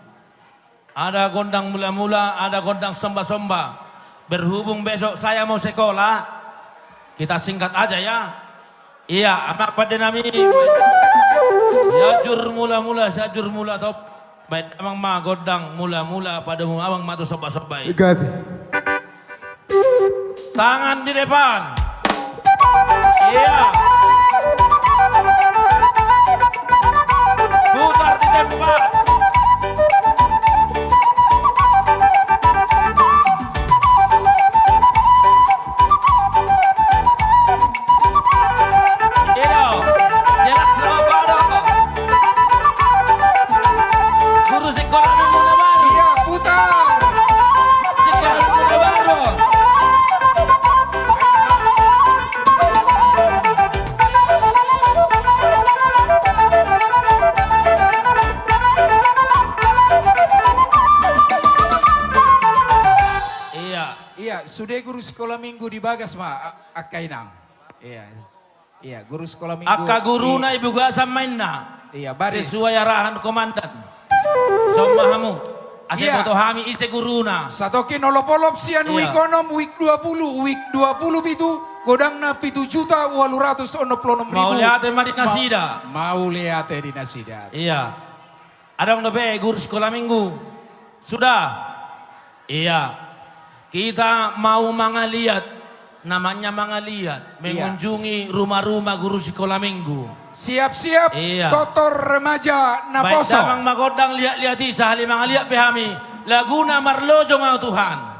Ada gondang mula-mula, ada gondang somba-somba. Berhubung besok saya mau sekolah, kita singkat aja ya. Iya, anak pada nami. Sajur mula top. Baik amang ma gondang mula-mula pada amang matu somba-somba. Gabi. Tangan di depan. Iya. Putar di tempat. Sudah guru sekolah minggu di Bagas Akainang. Iya, guru sekolah minggu. Akka guru na ibu gasa main na. Iya, baris. Sesuai arahan komandan. Somahamu. Asal foto hami iste guru na. Satoki nolopolop sian wikonom week 20. Week 20 itu godang na 7.866.000. Mau lihat di Nasida. Mau lihat di Nasida. Iya. Ada yang lebih guru sekolah minggu. Sudah. Iya. Kita mau mengaliat, namanya mengaliat, mengunjungi rumah-rumah guru sekolah minggu. Siap-siap, kotor remaja naposo. Baik damang magodang lihat-lihati sahali mengaliat behami, laguna marlojo ngau Tuhan.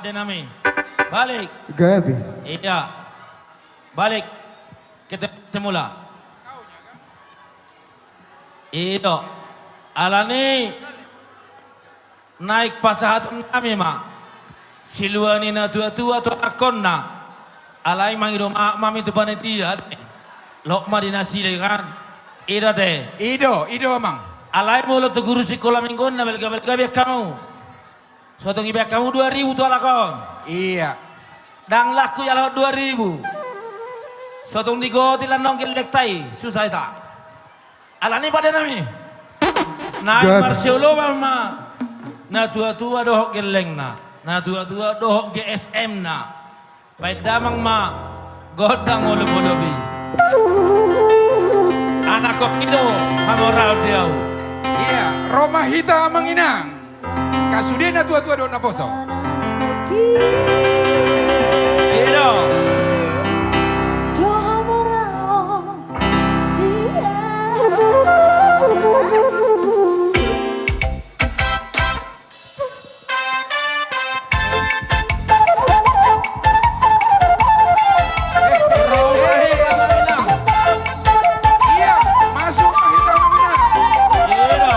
pada nami. Balik. Gabi. Iya. Balik. Kita semula. Iyo. Alani. Naik pasahatun kami ma. Siluani na tua-tua to akon na. Alay mangido mami tu panitia. Lokma dinasile kan. Ida teh. Ido mang. Alay mo lo tu guru sekolah minggon na belga-belga biak kamu. Suatu ngibiak kamu 2000 tu alakon. Iya. Dang laku ya laut 2000. Suatu ndigoti lan nongkel lektai susah tak. Alani pada nami. Naik Gabi. marsiolo mama. Na tua-tua dohok geleng na. Na tua-tua dohok GSM na. Baik damang ma. Godang olo bodobi. Anak kok kido hamorau diau. Iya, Roma hita menginang. Kasudena tua-tua dona poso. Kido. Iya, masuk hita menginang. Kido.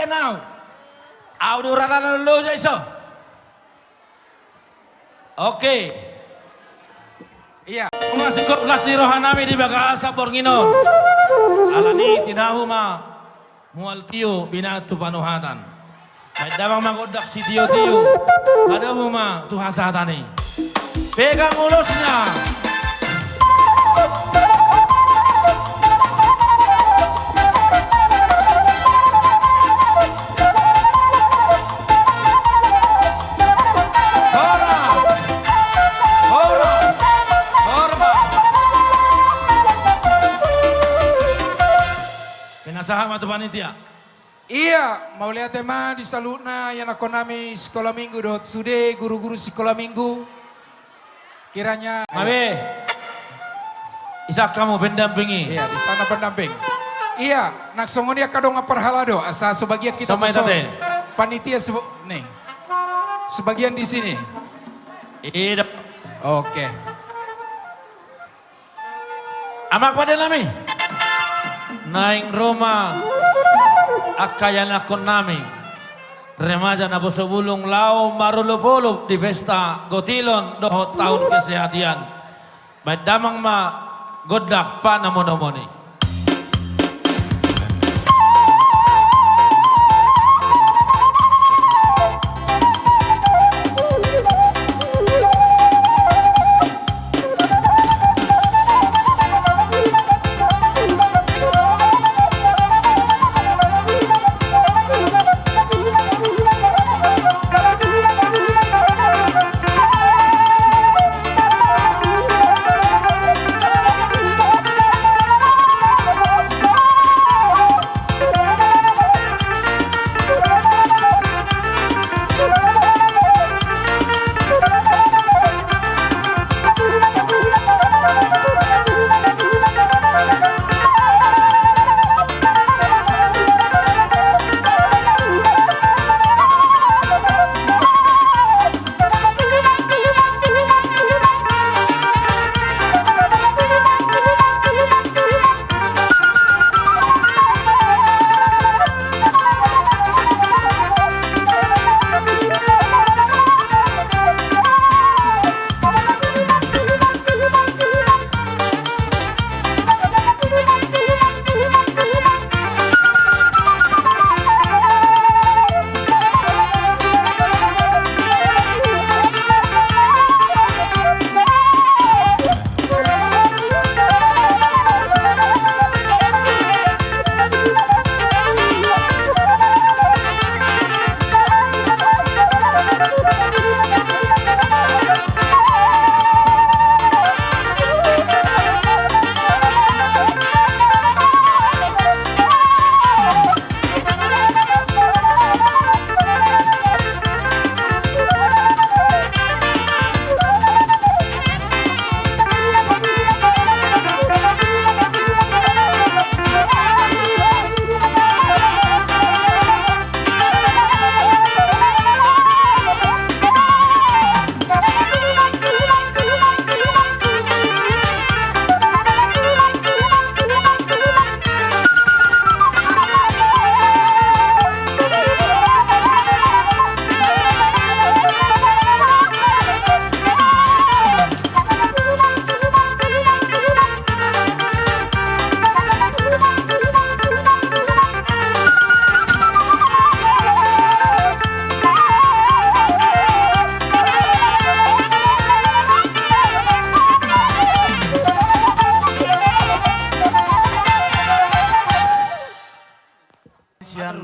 now. Audio rala lo sa iso. Okay. Iya. Mga sikop las ni rohan namin di baka sa Bornginon. Alani tinahuma mualtiyo binatu panuhatan. May damang magodak si tiyo-tiyo. Ada muma tuhasatani. Pegang ulusnya. Sahama tu panitia. Iya, mau lihat tema di salutna yang aku nami sekolah minggu dot sude guru-guru sekolah minggu. Kiranya Mabe. Isa kamu pendampingi. iya di sana pendamping. Iya, nak songon ya kadong perhalado asa sebagian kita Sampai tuh tate. panitia nih. Sebagian di sini. Idap. Oke. Amak pada nami. Naing Roma akayan akon nami. Remaja na bosobulong lao marulupulup di pesta gotilon dohot tahun kesehatian. May damang ma godak pa na monomoni.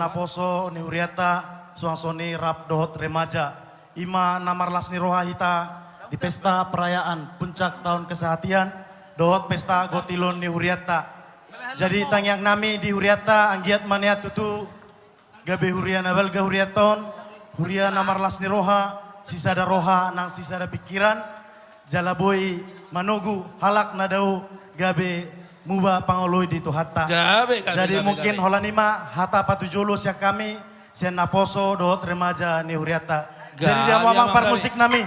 Naposo ni Huriata suangsoni rap dohot remaja ima namarlas ni roha hita di pesta perayaan puncak tahun kesehatian dohot pesta gotilon ni Huriata. Jadi tangyang nami di Huriata anggiat mania tutu gabe huria nabal ga huriaton huria namarlas ni roha sisada roha nang sisada pikiran jalaboy manugu halak nadau gabe muba pangoloy dito hatta. Jadi mungkin holanima hata patujolo siya kami siya naposo dohot remaja ni Huriata. Jadi dia mamang par musik nami.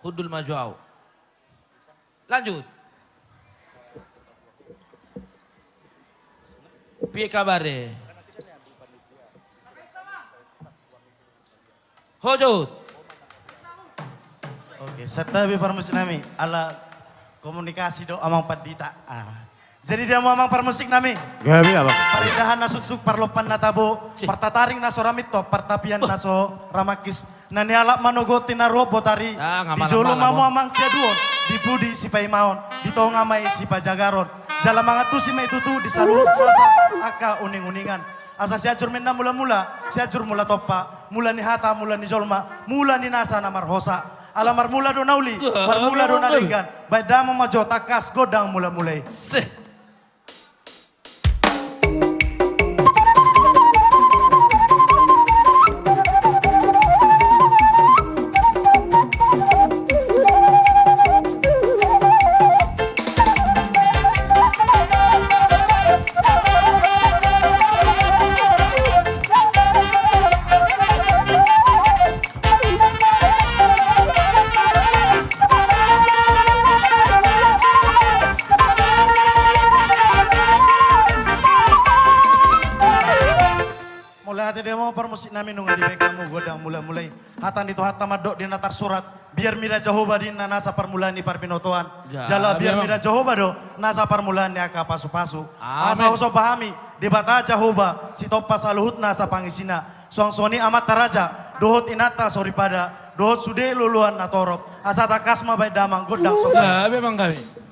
Hudul majuau. Lanjut. piye kabare? Hojut. Oke, setabi permusik nami ala komunikasi do amang padita. Jadi dia mau amang permusik nami. Gabi apa? Paridahan na suksuk parlopan na tabo, partataring na soramito, partapian na so ramakis. Nanialap manogotin na robo tari. Di jolo mamu amang siya duon, di budi si paimaon, di tong amay si pajagaron. Jala mga tu si may tutu di salut masa aka uning-uningan. Asa si ajur minna mula-mula, si ajur mula topa, mula ni hata, mula ni jolma, mula ni nasa na marhosa. Alamar mula do nauli, marmula do nalingan. Baik dama majo takas godang mula-mulai. Permusik namin nung adi kamu godang mulai hatan itu hata madok di natar surat biar mira Jehovah di nasa permulaan di parbinotoan jala biar mira Jehovah do nasa permulaan di aka pasu-pasu asa uso pahami di bata Jehovah si topa saluhut nasa pangisina suang soni amat taraja dohot inata sori pada dohot sude luluan natorop asa takasma baik damang godang sobat memang kami.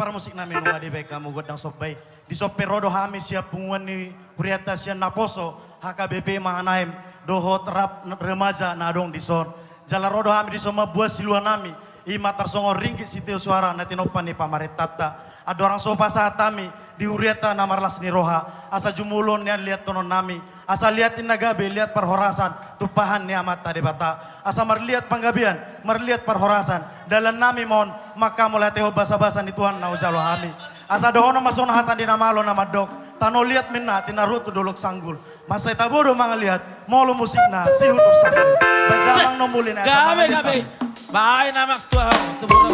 Musik namin nung adi baik kamu godang sopay di soperodo hami siap punguan ni Huriata siya naposo HKBP Mahanaim dohot rap remaja nadong di son jalarodo hami di soma buah siluan nami ima tarsongo ringgit sitio suara natinopan ni pamaretata ada orang sopa saat kami di Huriata namarlas ni roha asa jumulon nian lihat tonon nami asa liatin nagabe lihat perhorasan tupahan ni amat tadi bata asa marlihat panggabian marlihat perhorasan dalam nami mon maka mulai teho basa-basa ni Tuhan na ujalo hami asa dohono masona hatan di namalo nama dok tano lihat minna tinarutu dolok sanggul masa itabodo mga lihat molo musik na si hutur sanggul badalang nomulin gabe bahay namak Tuhan tuburo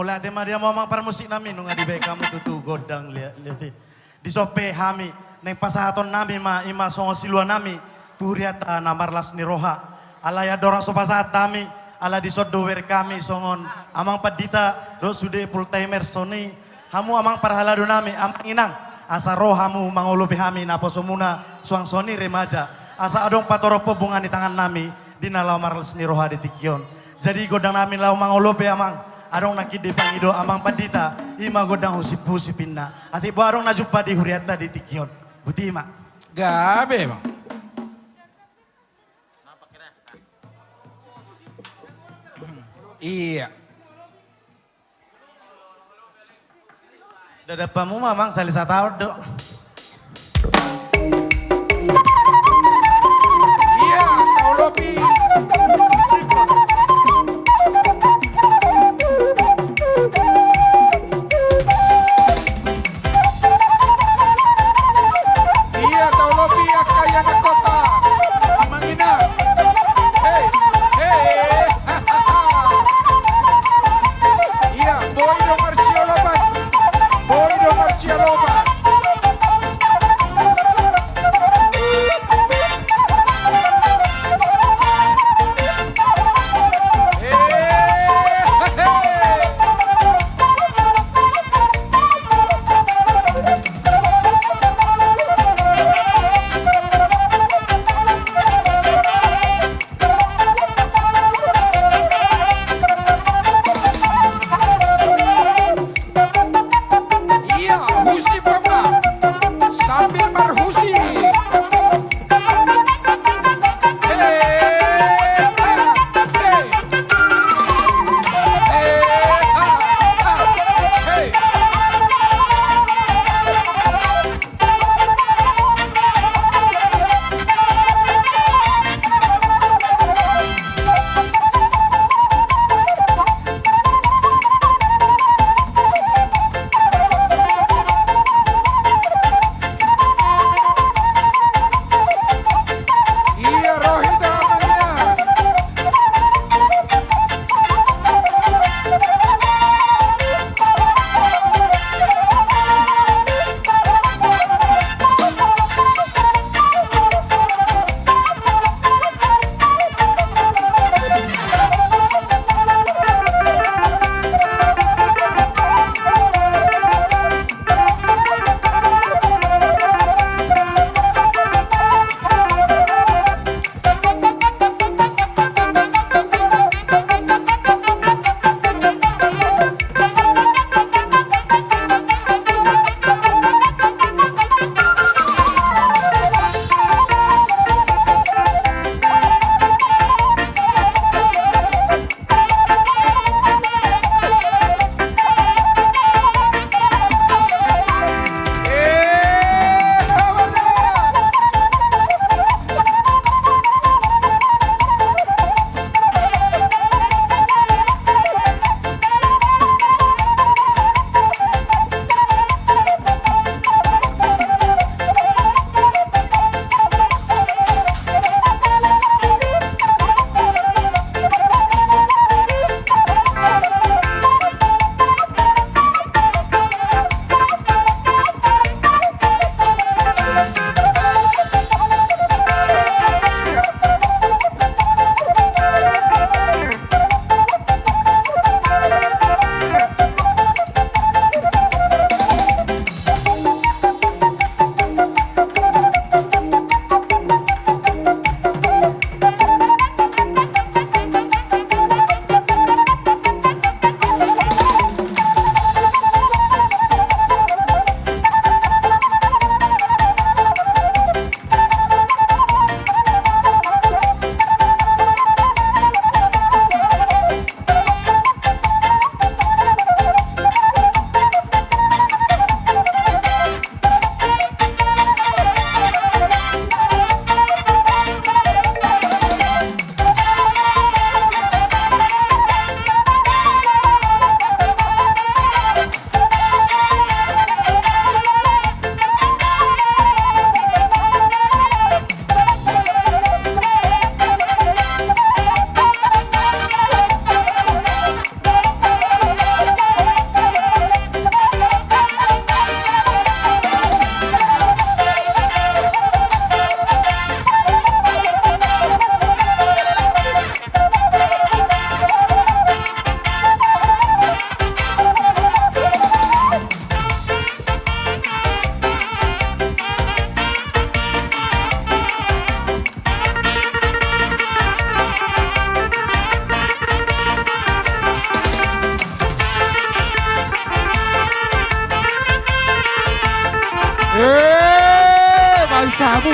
mulai tema dia mau mang permusik nami nunga di baik kamu tutu godang lihat di sope hami neng pasahaton nami ma ima songo silua nami turiata namarlas ni roha ala ya dorang sopa saat nami ala di sodower kami songon amang padita do sude full timer soni hamu amang parhalado nami amang inang asa rohamu mangolopi hami napo somuna suang soni remaja asa adong patoropo bunga di tangan nami di nalau marlas ni roha di tikion jadi godang nami lau mangolopi amang adong nakide pangido amang padita ima godang husip pinna ati bo adong najumpa di huriata di tikion buti ima Gabe bang. Iya. dadapamu mamang salisa tahu dok Iya, kau lopi. Iya, kau lopi ya kaya na kota. Amang ina. Hey, hey. Iya, boy do Marcialoban. Boy do Marcialoban.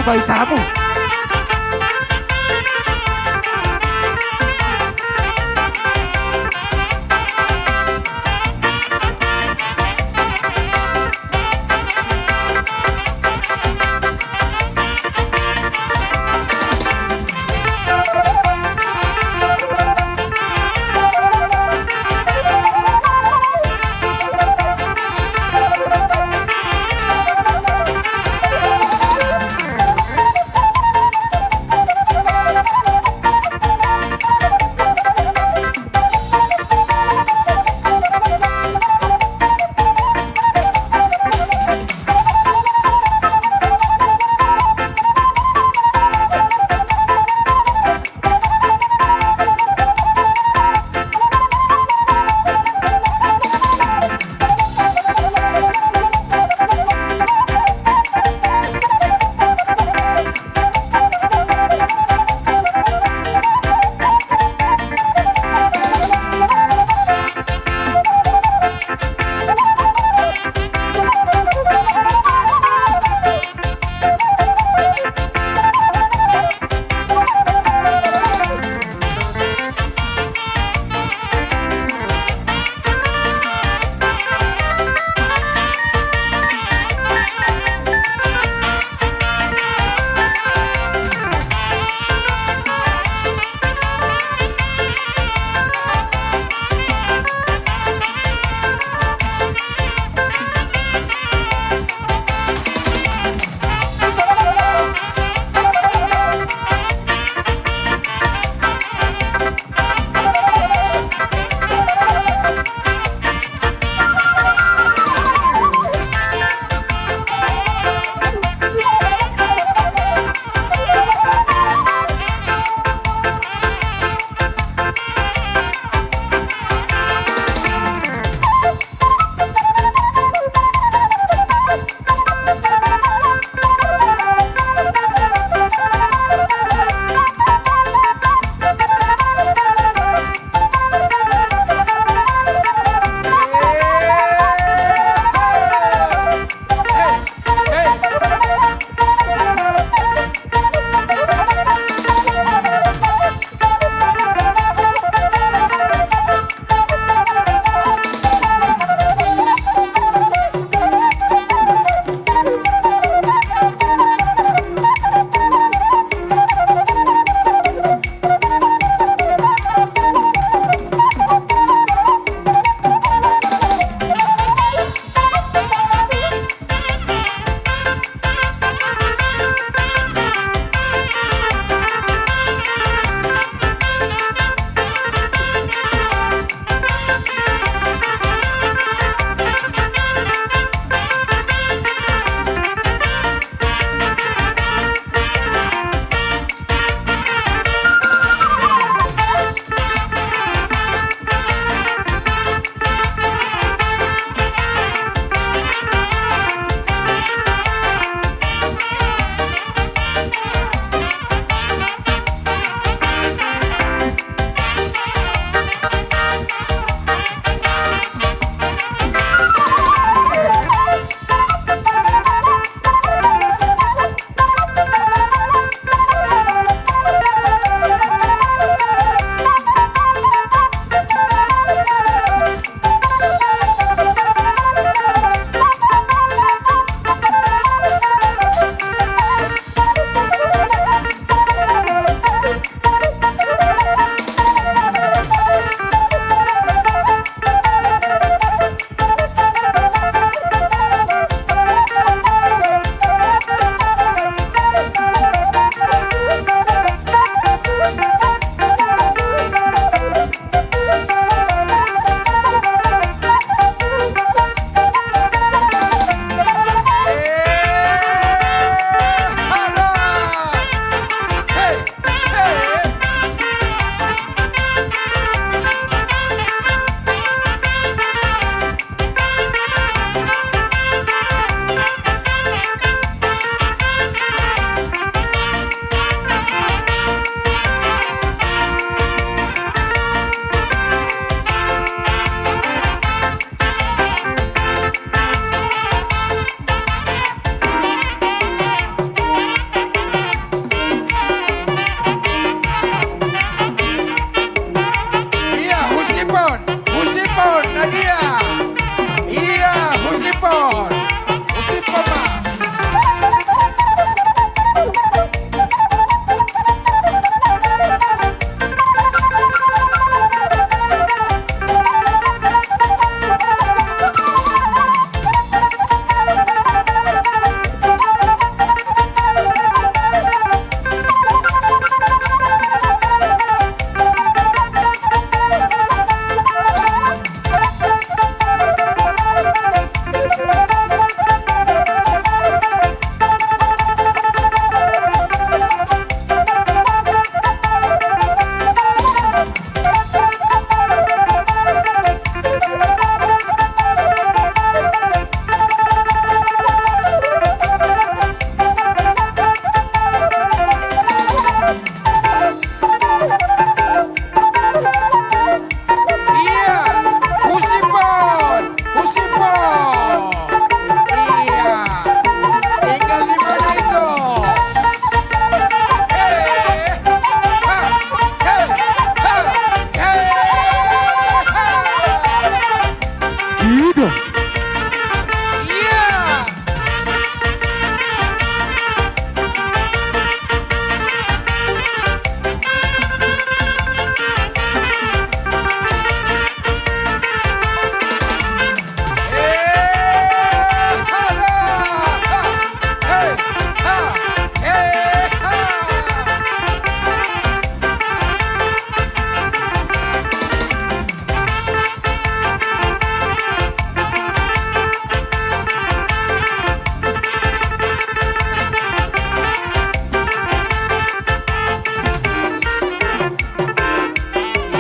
baisamu. Iya. Iya.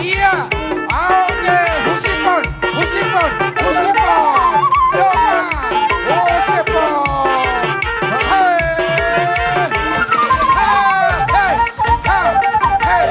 Iya. Oke, Husipon, Husipon, Husipon. Doma, Husipon. Hey. Hey.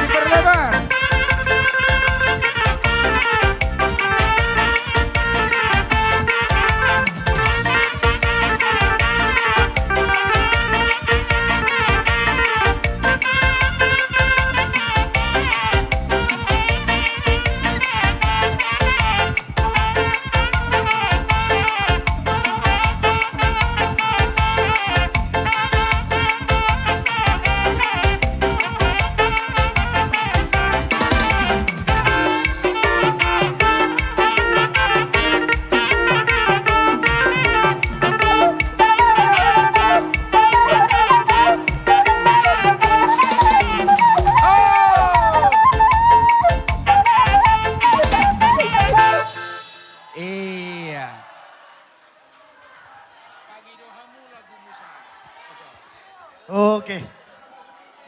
Diperlebar. Iya. Oke.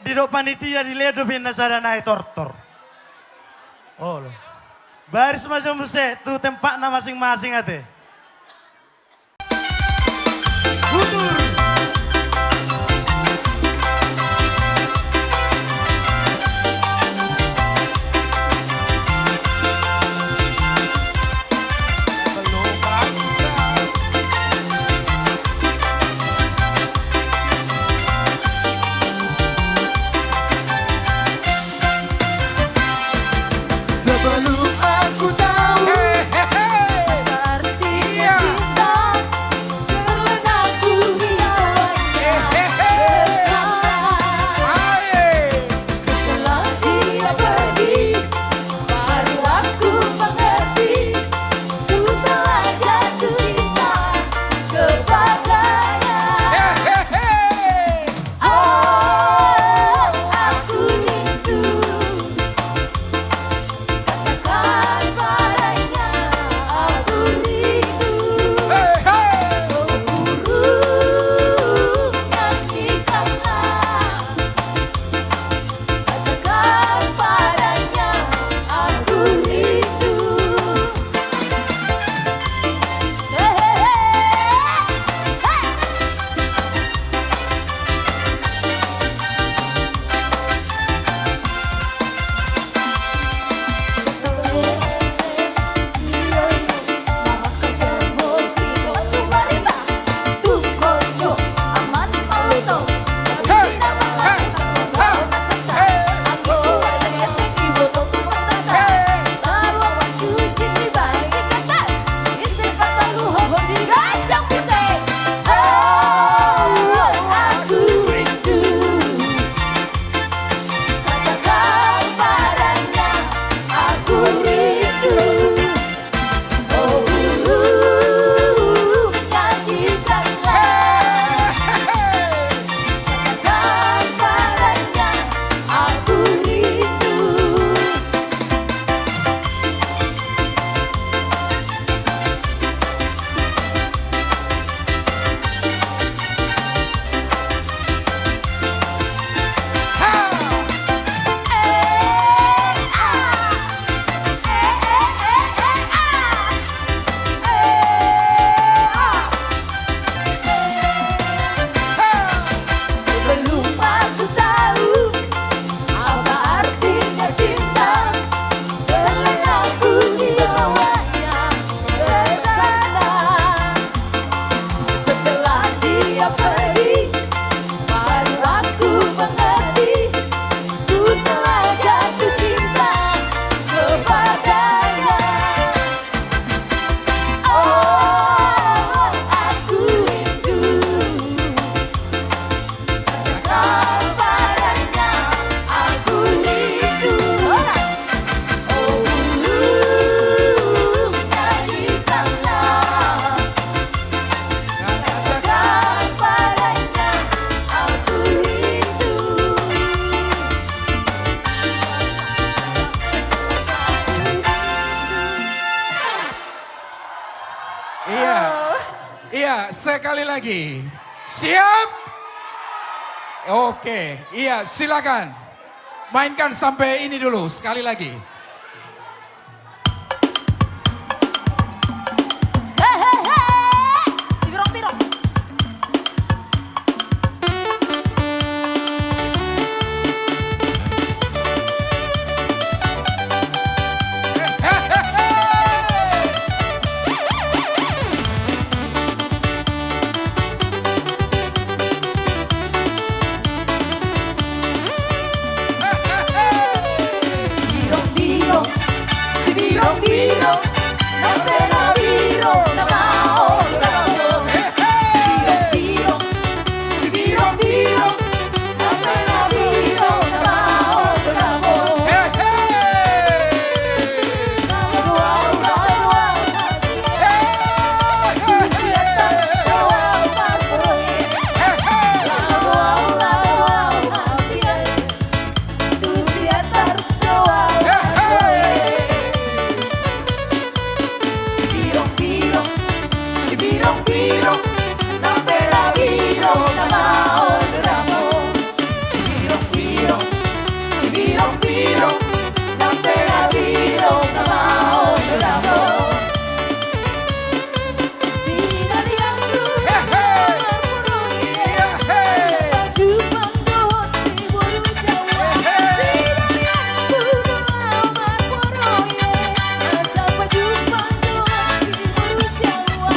Di do panitia di ledo pinna sada naik tortor. Oh loh. Baris macam buse, tu tempatnya masing-masing ate. Butur. Sebelum aku tahu Hehehe. arti Iya, sekali lagi. Siap? Oke, iya silakan. Mainkan sampai ini dulu, sekali lagi. Si birong-birong. Birong-birong, si birong-birong, na pera birong na maoramo. Birong-birong, si birong-birong, na pera birong na maoramo. Birong-birong, na pera birong na maoramo. Birong-birong, si birong-birong, na pera birong na maoramo. Sinaliangku marmurungye, baju panggohot si bulu Jawa. Sinaliangku marmurungye, baju panggohot si bulu Jawa.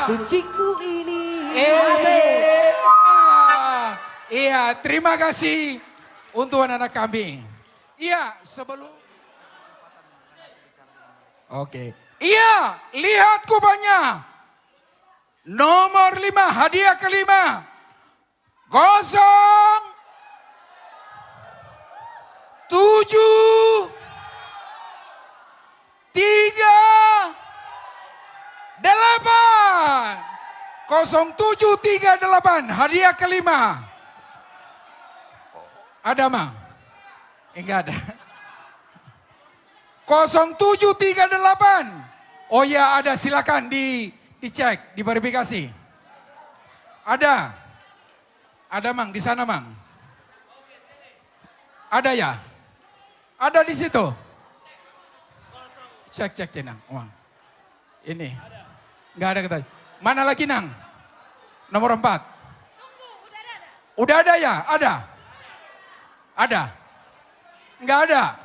Suciku ini. Iya, terima kasih untuk anak-anak kami. Iya, sebelum... Oke. Iya, lihat kubahnya. Nomor 5, hadiah kelima. 0, 7, 3, 8. 0738, hadiah kelima. Ada, Mang? Enggak ada. 0738. Oh ya, ada, silakan dicek, diverifikasi. Ada. Ada, Mang, di sana, Mang. Ada ya? Ada di situ. Cek Nang. Mang. Ini. Enggak ada kata. Mana lagi, Nang? Nomor 4. Udah ada ya? Ada. Ada. Enggak ada.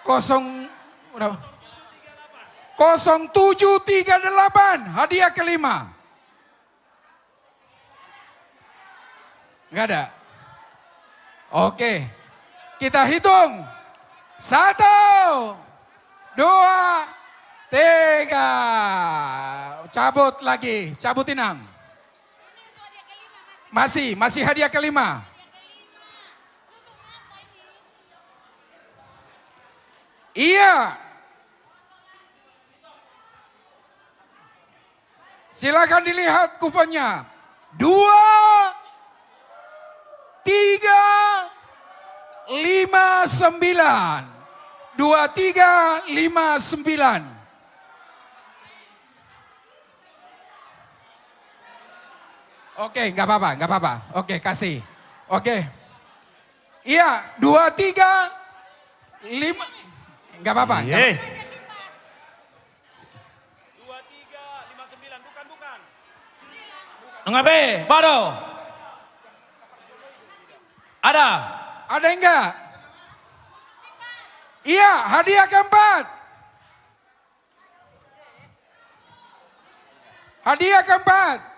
0738, hadiah kelima. Enggak ada. Oke. Kita hitung. 1, 2, 3. Cabut lagi. Cabutin, Nang. Masih hadiah kelima. Iya. Silakan dilihat kuponnya. 2, 3, 5, 9. 2, 3, 5, 9. Oke, nggak apa-apa. Oke, kasih. Oke. Iya, 2, 3, 5. Nggak apa-apa. 2, 3, 5, 9. Bukan. Ngapain? Baru. Ada? Ada enggak? Iya, hadiah keempat. Hadiah keempat.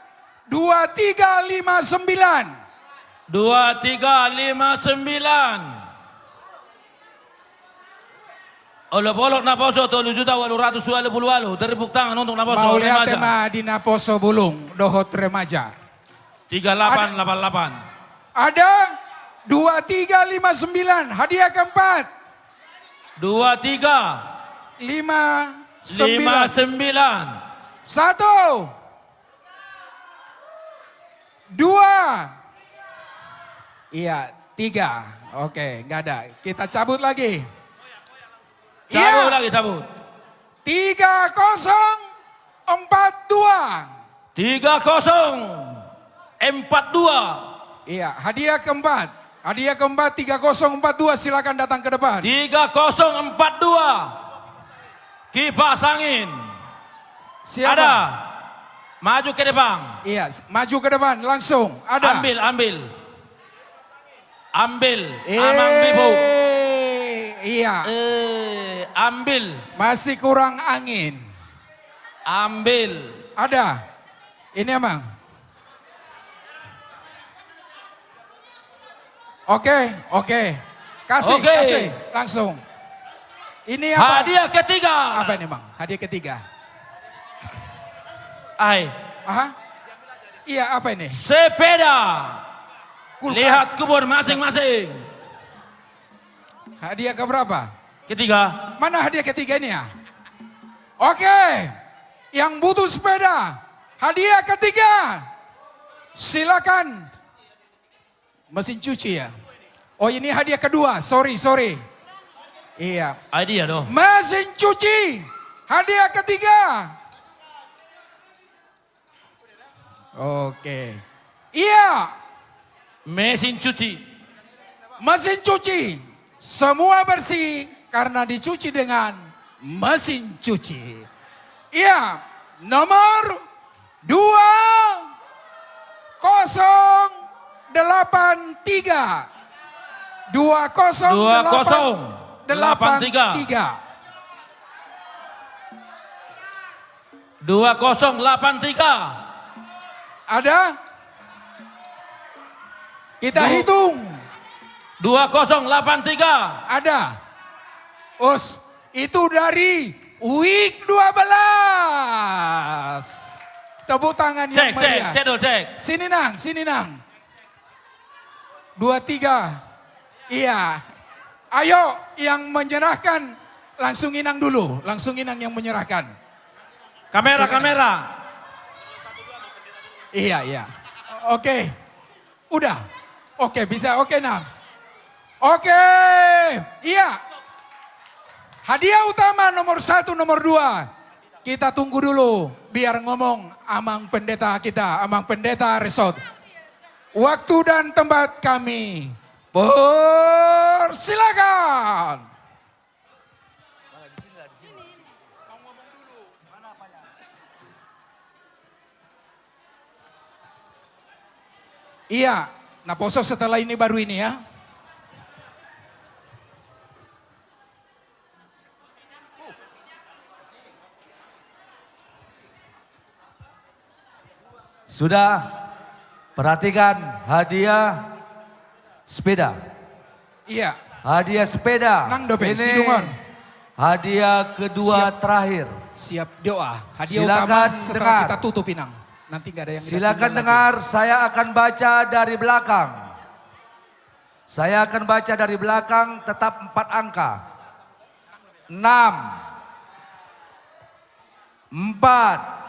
2, 3, 5, 9. 2, 3, 5, 9. Olok-olok Naposo 7.888. Teripuk tangan untuk Naposo Mau lihat remaja. tema di Naposo Bulung, Dohot remaja. 3888. Ada 2, 3, 5, 9. Hadiah keempat. 2, 3, 5, 5, 9. 9. 1, 2. Iya, 3. Oke, nggak ada. Kita cabut lagi. Cabut lagi, cabut. 3042. 3042. Iya, hadiah keempat. Hadiah keempat 3042, silakan datang ke depan. 3042. Kipas angin. Siapa? Ada. Maju ke depan. Iya, maju ke depan langsung. Ada. Ambil. Amang Bibu. Iya. Ambil. Masih kurang angin. Ambil. Ada. Ini emang. Oke. Kasih. Langsung. Ini apa? Hadiah ketiga. Apa ini, Bang? Hadiah ketiga. Aha. Iya, apa ini? Sepeda. Kulkas. Lihat kubur masing-masing. Hadiah ke berapa? Ketiga. Mana hadiah ketiga ini ya? Oke. Yang butuh sepeda. Hadiah ketiga. Silakan. Mesin cuci ya? Oh, ini hadiah kedua. Sorry. Iya. Idea dong. Mesin cuci. Hadiah ketiga. Oke. Iya. Mesin cuci. Mesin cuci. Semua bersih karena dicuci dengan mesin cuci. Iya. Nomor 2083. 2083. 2083. Ada? Kita hitung. 2083. Ada. Us, itu dari week 12. Tepuk tangan yang Cek, meriah. cek dulu, cek. Sini Nang, sini Nang. 23. Iya. Ayo yang menyerahkan langsung Inang dulu. Langsung Inang yang menyerahkan. Kamera, Silakan. kamera. Iya, iya. Oke. Udah. Oke, bisa. Oke, Nang. Oke. Iya. Hadiah utama nomor 1, nomor 2. Kita tunggu dulu biar ngomong Amang Pendeta kita, Amang Pendeta Resort. Waktu dan tempat kami. Persilakan. Iya, nah poso setelah ini baru ini ya. Sudah, perhatikan hadiah sepeda. Iya. Hadiah sepeda. Nang dope, Ini sidungan. hadiah kedua Siap. terakhir. Siap doa. Hadiah Silakan utama setelah dengar. kita tutup Inang. Nanti nggak ada yang Silakan tinggal dengar, saya akan baca dari belakang. Saya akan baca dari belakang, tetap 4 angka. 6, 4,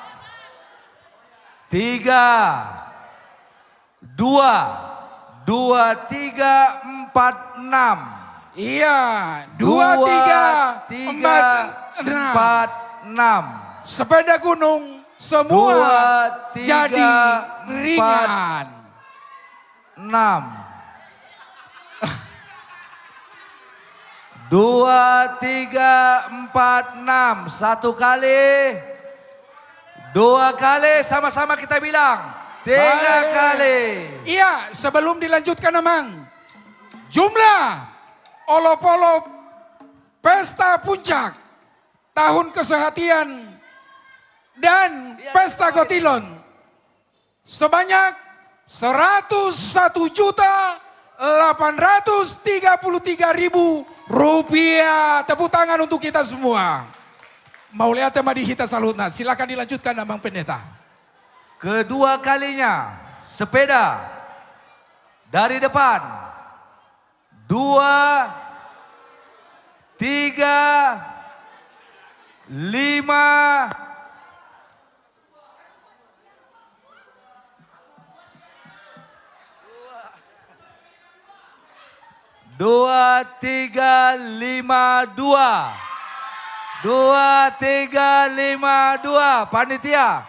3, 2, 2, 3, 4, 6. Iya, 2, 3, 4, 6. Sepeda gunung semua 2, 3, jadi ringan. 6. 2, 3, 4, 6. 1 kali. 2 kali, sama-sama kita bilang. 3 Baik. kali. Iya, sebelum dilanjutkan Amang. Jumlah olop-olop Pesta Puncak Tahun Kesehatian dan Pesta Gotilon sebanyak 101.833.000 rupiah. Tepuk tangan untuk kita semua. Mau lihat tema di Hita Salutna, silakan dilanjutkan Abang Pendeta. Kedua kalinya, sepeda dari depan. 2, 3, 5, 2, 3, 5, 2. 2, 3, 5, 2. Panitia.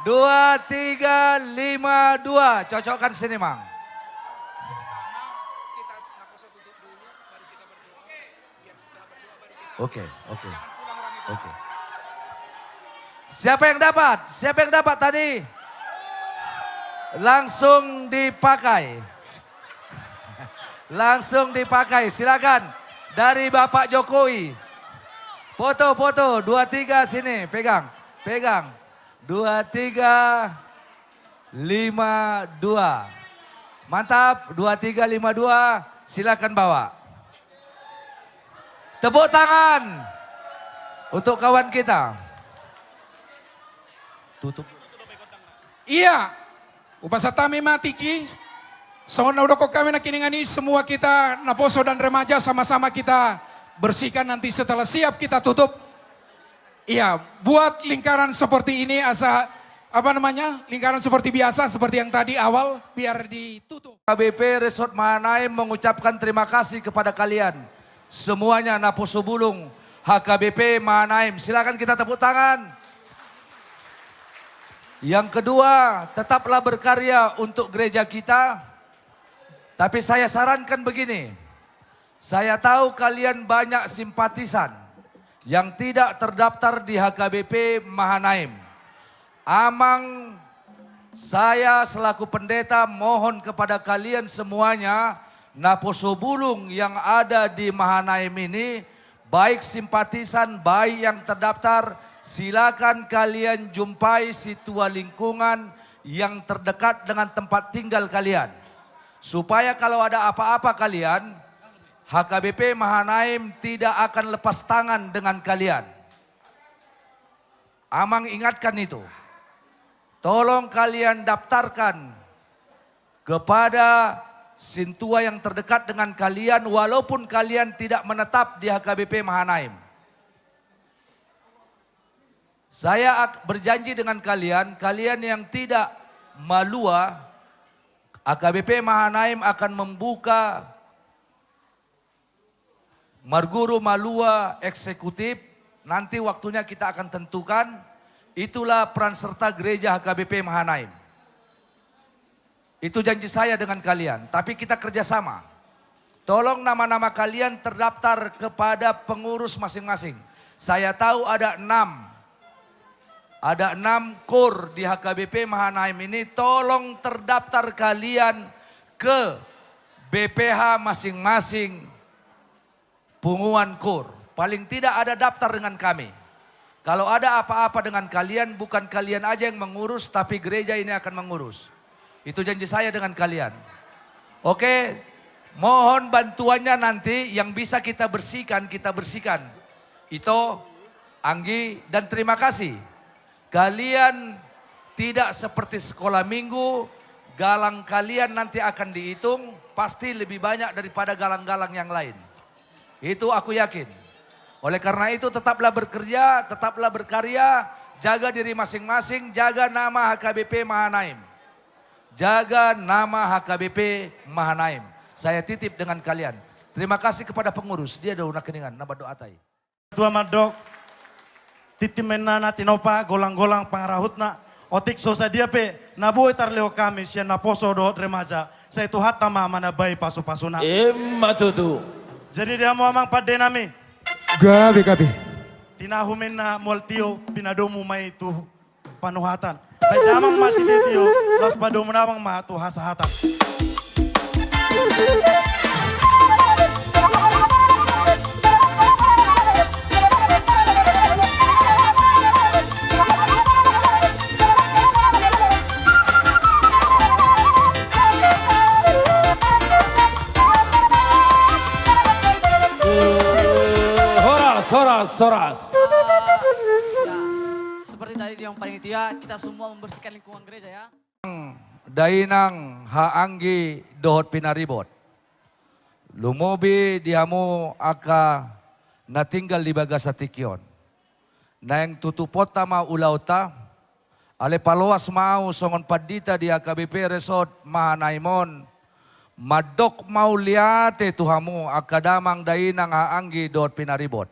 2, 3, 5, 2. Cocokkan sini, Mang. Oke. Siapa yang dapat? Siapa yang dapat tadi? Langsung dipakai. Langsung dipakai. Silakan dari Bapak Jokowi. Foto. 2, 3 sini. Pegang. 2, 3, 5, 2. Mantap. 2, 3, 5, 2. Silakan bawa. Tepuk tangan untuk kawan kita. Tutup. Iya, upasatami matiki. Sama naudoko kami nakiningani semua kita, naposo dan remaja sama-sama kita bersihkan nanti setelah siap kita tutup. Iya, buat lingkaran seperti ini lingkaran seperti biasa seperti yang tadi awal biar ditutup. KBP Resort Mahanaim mengucapkan terima kasih kepada kalian. Semuanya Naposo Bulung, HKBP Mahanaim. Silakan kita tepuk tangan. Yang kedua, tetaplah berkarya untuk gereja kita. Tapi saya sarankan begini. Saya tahu kalian banyak simpatisan yang tidak terdaftar di HKBP Mahanaim. Amang, saya selaku pendeta mohon kepada kalian semuanya, Naposo Bulung yang ada di Mahanaim ini baik simpatisan, baik yang terdaftar, silakan kalian jumpai situa lingkungan yang terdekat dengan tempat tinggal kalian. Supaya kalau ada apa-apa kalian, HKBP Mahanaim tidak akan lepas tangan dengan kalian. Amang ingatkan itu. Tolong kalian daftarkan kepada sintua yang terdekat dengan kalian walaupun kalian tidak menetap di HKBP Mahanaim. Saya berjanji dengan kalian, kalian yang tidak malua, HKBP Mahanaim akan membuka Marguru Malua eksekutif, nanti waktunya kita akan tentukan. Itulah peran serta gereja HKBP Mahanaim. Itu janji saya dengan kalian, tapi kita kerjasama. Tolong nama-nama kalian terdaftar kepada pengurus masing-masing. Saya tahu ada 6 kur di HKBP Mahanaim ini, tolong terdaftar kalian ke BPH masing-masing punguan kur. Paling tidak ada daftar dengan kami. Kalau ada apa-apa dengan kalian, bukan kalian aja yang mengurus, tapi gereja ini akan mengurus. Itu janji saya dengan kalian. Oke, mohon bantuannya nanti yang bisa kita bersihkan, kita bersihkan. Ito, Anggi, dan terima kasih. Kalian tidak seperti sekolah minggu, galang kalian nanti akan dihitung, pasti lebih banyak daripada galang-galang yang lain. Itu aku yakin. Oleh karena itu tetaplah bekerja, tetaplah berkarya, jaga diri masing-masing, jaga nama HKBP Mahanaim. Jaga nama HKBP Mahanaim. Saya titip dengan kalian. Terima kasih kepada pengurus. Dia doa keningan, nama doa tai. Tua Madok, titi menana tinopa, golang-golang pangarahutna, otik sosa dia pe, nabuhi tarleo kami, siya naposo doot remaja, sa itu hatama mana bayi pasu-pasuna. Matutu. Jadi dia mau amang pade nami, Gabi. tinahumin na multio, pinadomu may itu panuhatan. Baik damang masih titio, los padomu namang matu hasahatan. Soras. Ya, seperti tadi yang panitia, kita semua membersihkan lingkungan gereja ya. Dainang haanggi dohot pinaribot. Lumobi diamu aka natinggal di Bagasatikyon. Na yang tutupot tama ulauta, ale paloas mau songon padita di HKBP Resort Mahanaimon. Madok mau liate tuhamu akadamang dainang haanggi dohot pinaribot.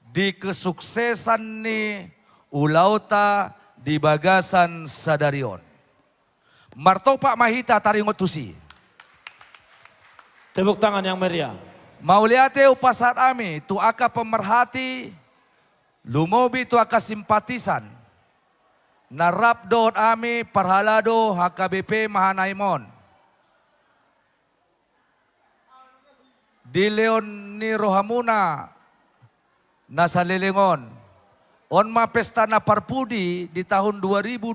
Di kesuksesan ni ulauta di Bagasan Sadarion. Martopa mahita taringot tusi. Tepuk tangan yang meriah. Mauliate upasat ami tu aka pemerhati, lumobi tu aka simpatisan. Narap doot ami parhalado HKBP Mahanaimon. Di Leon ni Rohamuna nasa Lelengon. Onma pesta na parpudi di tahun 2022.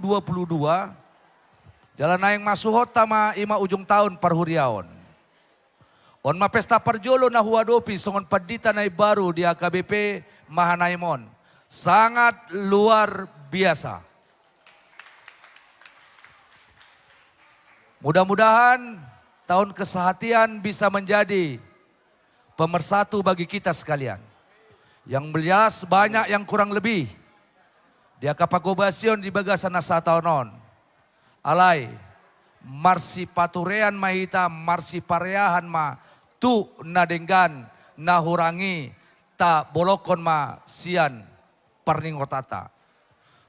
Jalan naing masuhot tama 5 ujung tahun parhuriaon. Onma pesta parjolo na huadopi songon padita na baru di HKBP Mahanaimon. Sangat luar biasa. Mudah-mudahan tahun kesehatian bisa menjadi pemersatu bagi kita sekalian. Yang melias banyak yang kurang lebih. Dia kapagobasion di Bagasan nasa taonon. Alay, marsi paturean mahita, marsi pareahan ma, tu nadenggan, nahurangi, ta bolokon ma sian parningotata.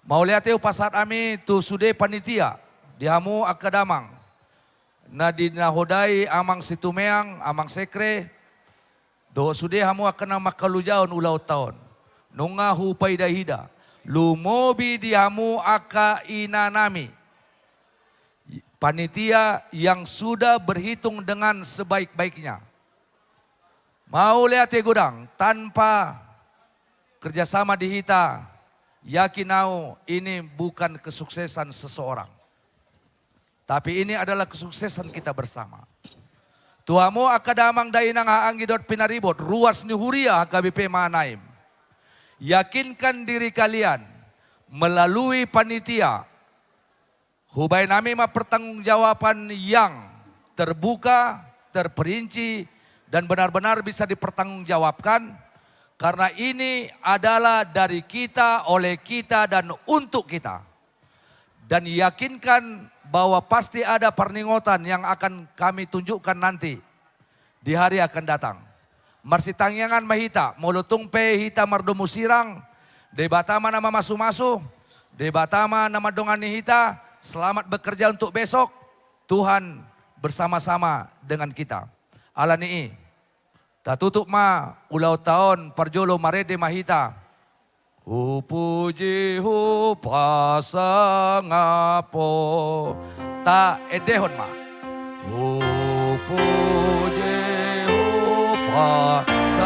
Mau lihat eu pasat ami tu sude panitia, dihamu akadamang. Na dinahodai amang situmeang, amang sekre, do sude hamu akan makalujaon ulau taon. Nunga hupai dahida. Lumobi dihamu aka inanami. Panitia yang sudah berhitung dengan sebaik-baiknya. Mau lihat ya gudang, tanpa kerjasama di hita, yakin au ini bukan kesuksesan seseorang. Tapi ini adalah kesuksesan kita bersama. Tuamu akadamang dainang haanggidot pinaribot, ruas ni huria KBP Mahanaim. Yakinkan diri kalian melalui panitia. Hubay nami pertanggungjawaban yang terbuka, terperinci, dan benar-benar bisa dipertanggungjawabkan. Karena ini adalah dari kita, oleh kita, dan untuk kita. Dan yakinkan bahwa pasti ada perningotan yang akan kami tunjukkan nanti di hari akan datang. Marsi tangyangan mahita, mulutung pe hita mardomu sirang, debatama nama masu-masu, debatama nama dongani hita, selamat bekerja untuk besok, Tuhan bersama-sama dengan kita. Alani tak tutup ma ulau tahun perjolo marede mahita. Puji pasangapo ta edehon ma. Puji pasangapo.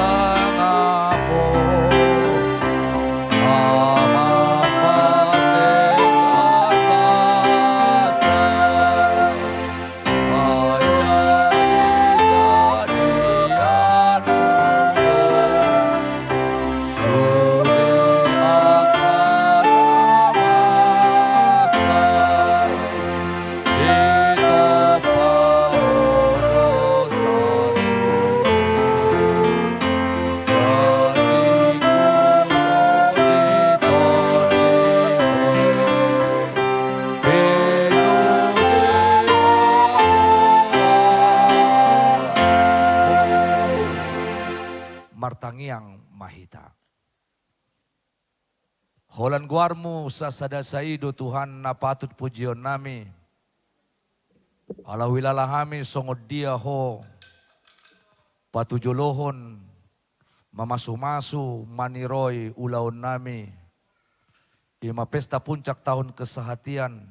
Martangiang mahita. Holan guarmu sa sadasaido Tuhan na patut pujion nami. Alawilalahami songod dia ho. Patujolohon mamasumasu maniroy ulaon nami. Ima pesta puncak tahun kesehatian.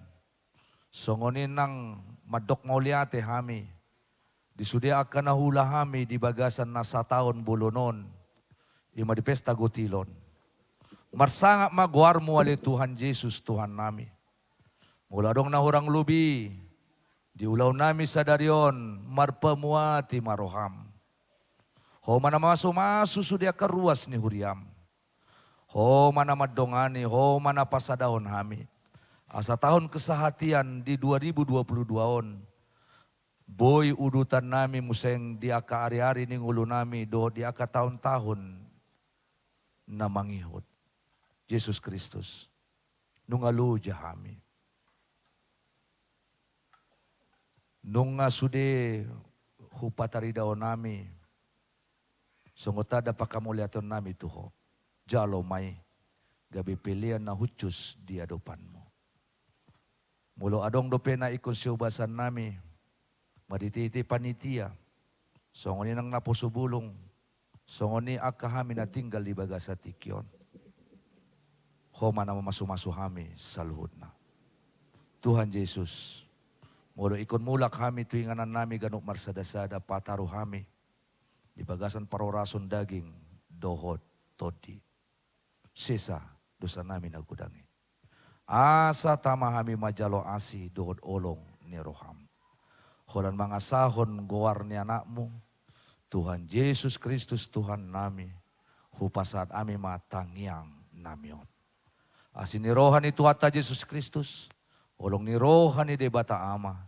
Songonin ng madok mauliate hami. Disudia akan nahula hami di bagasan na sa taon bulunon. Ima di pesta gotilon. Marsangak magwarmo ali Tuhan Jesus Tuhan nami. Mula dong nahurang lubi. Di ulaw nami sa daryon. Marpamuati maroham. Ho mana masu-masu sudia karuas ni huriam. Ho mana madongani. Ho mana pasadahon hami. Asa tahun kesehatian di 2022 on. Boy udutan nami museng di aka ari-ari ning ulo nami do di aka tahun-tahun na mangihot. Yesus Kristus nungaluja hami. Nunga sude hupatari daw nami. Sungotada pa kamuliaton nami tuho. Jalo may gabi pilihan na hutyus di adopan mo. Mulo adong dope na ikonsyubasan nami. Madititi panitia, songoni nang napusubulong, songoni akahami na tinggal di baga sa tikyon. Homa na mamasumasu-hami sa luhod na. Tuhan Jesus, mulo ikon mulak hami tuinganan nami ganok marsadasada pataro hami, di bagasan parorason daging, dohot, todi. Sisa dosa nami nagudangi. Asa tama hami majalo asi dohot olong ni roham. Holan mga sahon goar ni anakmu, Tuhan Yesus Kristus Tuhan nami, hupasat ami matangiang namion. Asin ni rohan itu ata Yesus Kristus, olong ni rohan ni debata ama,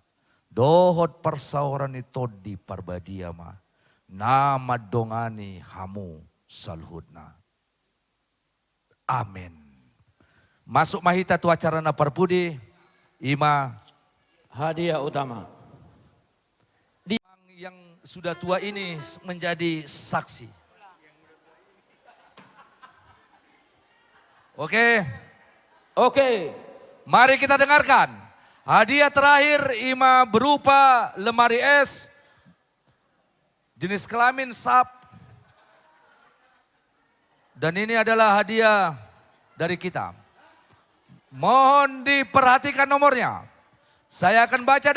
dohot persauran ni todi parbadia ma, nama dongani hamu salhudna. Amin. Masuk mahita tu acara na parpudi, ima Hadiah utama. yang sudah tua ini menjadi saksi. Oke. Oke. Mari kita dengarkan. Hadiah terakhir ima berupa lemari es jenis kelamin sap. Dan ini adalah hadiah dari kita. Mohon diperhatikan nomornya. Saya akan baca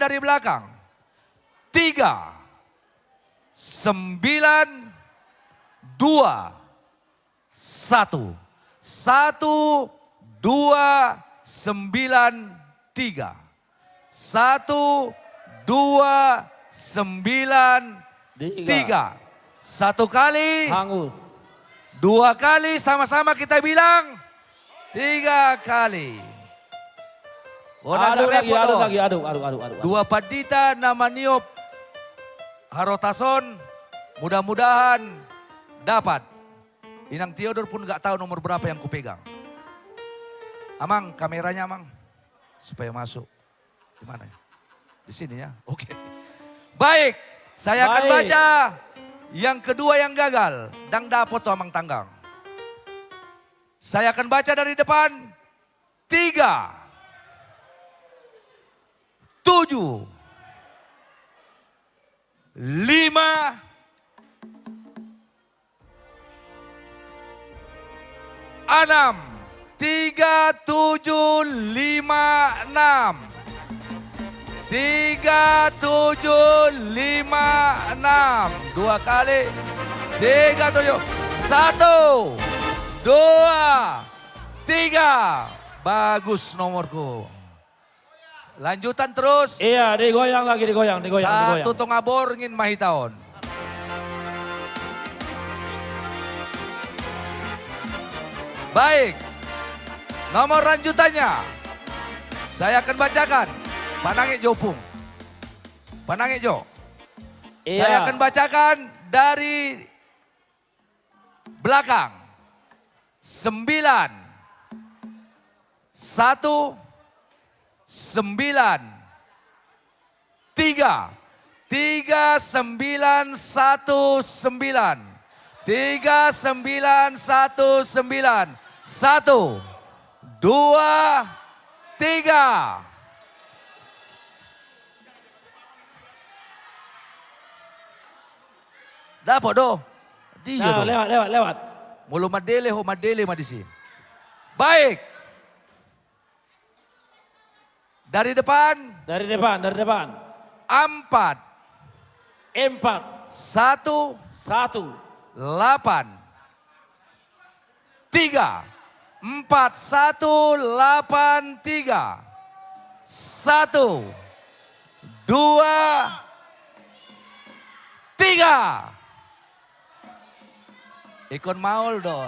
dari belakang. 3, 2, 1. 1, 2, 9, 3. 1, 2, 9, 3. Satu kali. Hangus. Dua kali sama-sama kita bilang. 3 kali. Oh, Aduk agak lagi, repot, aduk oh. lagi, aduk. Dua padita nama niup Harotason. Mudah-mudahan dapat. Inang Theodor pun gak tahu nomor berapa yang kupegang. Amang, kameranya Amang. Supaya masuk. Di mana ya? Di sini ya? Oke. Baik, saya akan Baik. baca yang kedua yang gagal. Dang dapot tuh Amang Tanggang. Saya akan baca dari depan. 3, 7, 5, 6, 3, 7, 5, 6. 3, 7, 5, 6. 2 kali. 3, 7. 1, 2, 3. Bagus nomorku. Lanjutan terus. Iya, digoyang lagi, digoyang. Satu tongabor ngin mahitaon. Baik. Nomor lanjutannya. Saya akan bacakan. Panange Jopung. Panange Jo. Iya. Saya akan bacakan dari belakang. 9, 1, 9, 3, 3, 9, 1, 9, 3, 9, 1, 9, 1, 2, 3. Dapat do. Dia do. Lewat. Mulu madele madisi. Baik. Dari depan. 4, 4, 1, 1, 8, 3, 4, 1, 8, 3, 1, 2, 3. Ikon maul do.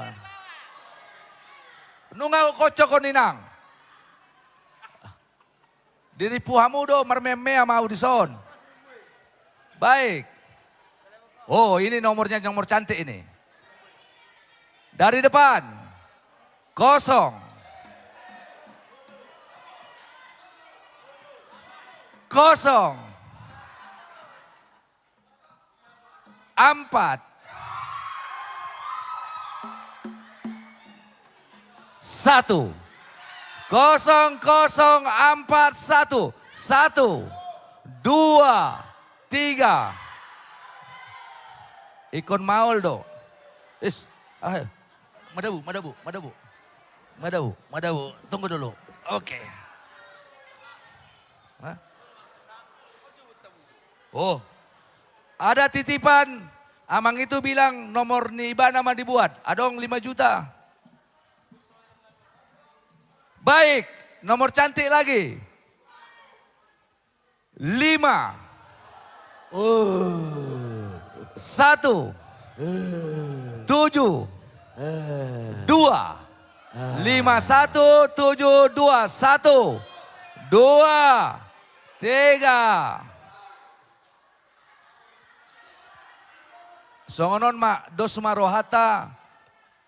Nungaw kocok ko ninang. Diripuhamu do marmeme ama audison. Baik. Oh ini nomornya nomor cantik ini. Dari depan. 0. 0. 4. 1. 0, 0, 4, 1. 1, 2, 3. Ikon maul do. Ayo. Madabu. Tunggu dulu. Oke. Hah? Oh. Ada titipan. Amang itu bilang nomor niba nama dibuat. Adong 5 juta. Baik. Nomor cantik lagi. 5. 1. 7. 2. 5, 1, 7, 2. 1, 2, 3. Songonon mak dos marohata.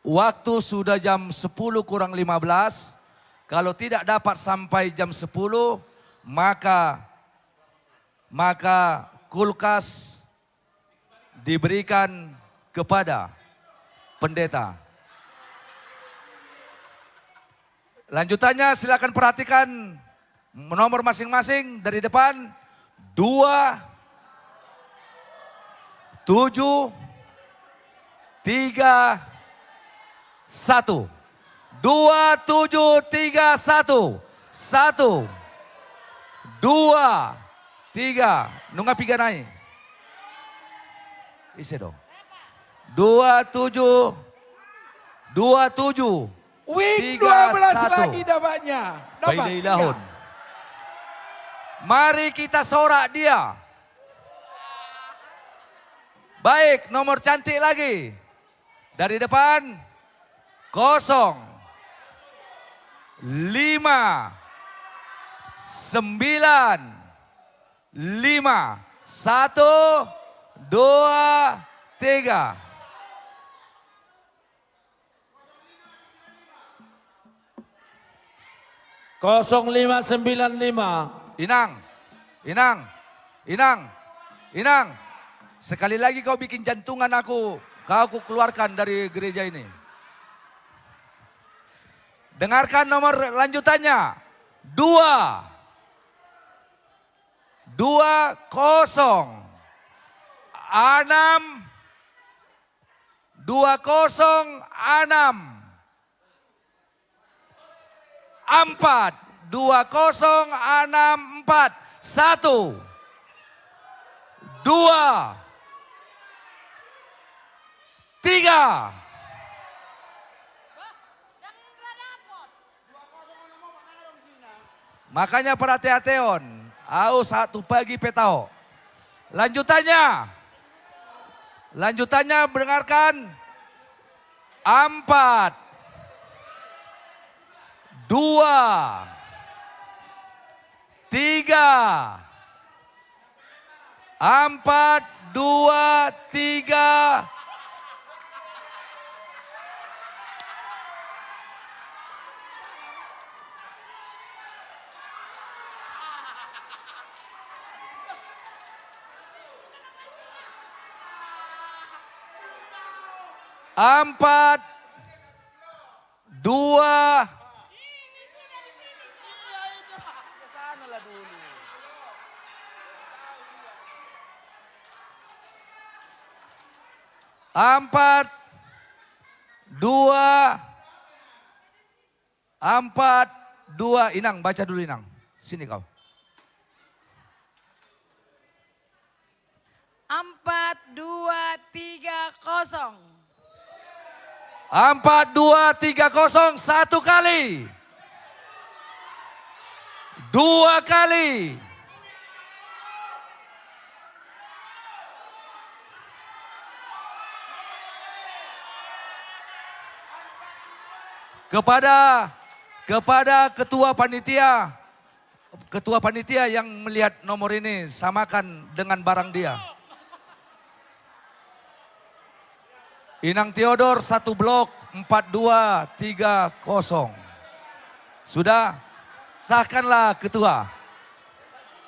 Waktu sudah jam 10 kurang 15. Kalau tidak dapat sampai jam 10, maka kulkas diberikan kepada pendeta. Lanjutannya silakan perhatikan nomor masing-masing dari depan. 2, 7, 3, 1. 2, 7, 3, 1. 1, 2, 3. Nunga piga naik. Isi dong. 27. 27. Week 31. 12 lagi dapatnya. Dapat. Bailai Lahun. Mari kita sorak dia. Baik, nomor cantik lagi. Dari depan. 0. 5. 9. 5. 1. 2. 3. Kosong 595. Inang, Inang, Inang, Inang. Sekali lagi kau bikin jantungan aku keluarkan dari gereja ini. Dengarkan nomor lanjutannya. 2. 2 0 6 2 0 6 4 2 0 6 4 1 2 3. Makanya para teateon, au satu pagi petao. Lanjutannya mendengarkan 4 2 3 4 2 3 4 2 4 2 Inang baca dulu Inang. Sini kau. 4, 2, 3, 0. 4 2 3 0 1 kali. 2 kali. Kepada ketua panitia yang melihat nomor ini samakan dengan barang dia. Inang Theodor 1 blok 4 2 3 0. Sudah? Sahkanlah ketua.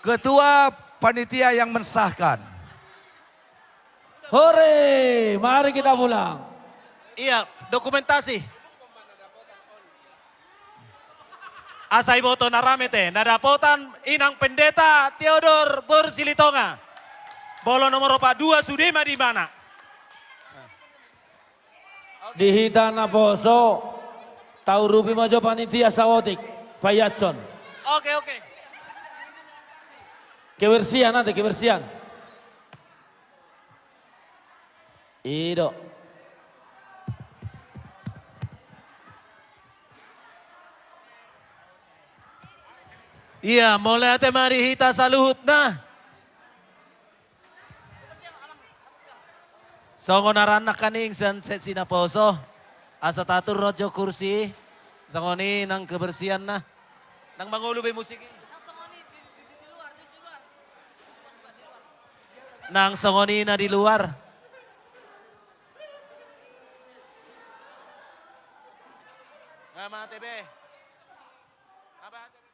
Ketua panitia yang mensahkan. Hore, mari kita pulang. Iya, dokumentasi. Asai boto naramete, nadapotan Inang Pendeta Theodor Borsilitonga. Bolo nomor 2 Sudema di mana? Dihita na poso. Taurupi mojo panitia sawotik. Payacon. Oke. Kebersihan nanti, kebersihan. Ido. Iya, mulai ate mari hita saluhut na. Songon naranak kaning sunset sinaposo. Asa tatur rojo kursi. Songoni nang kebersihan na. Nang mangulubi musik. Nang songoni na di luar. Nama TB. Apa TB?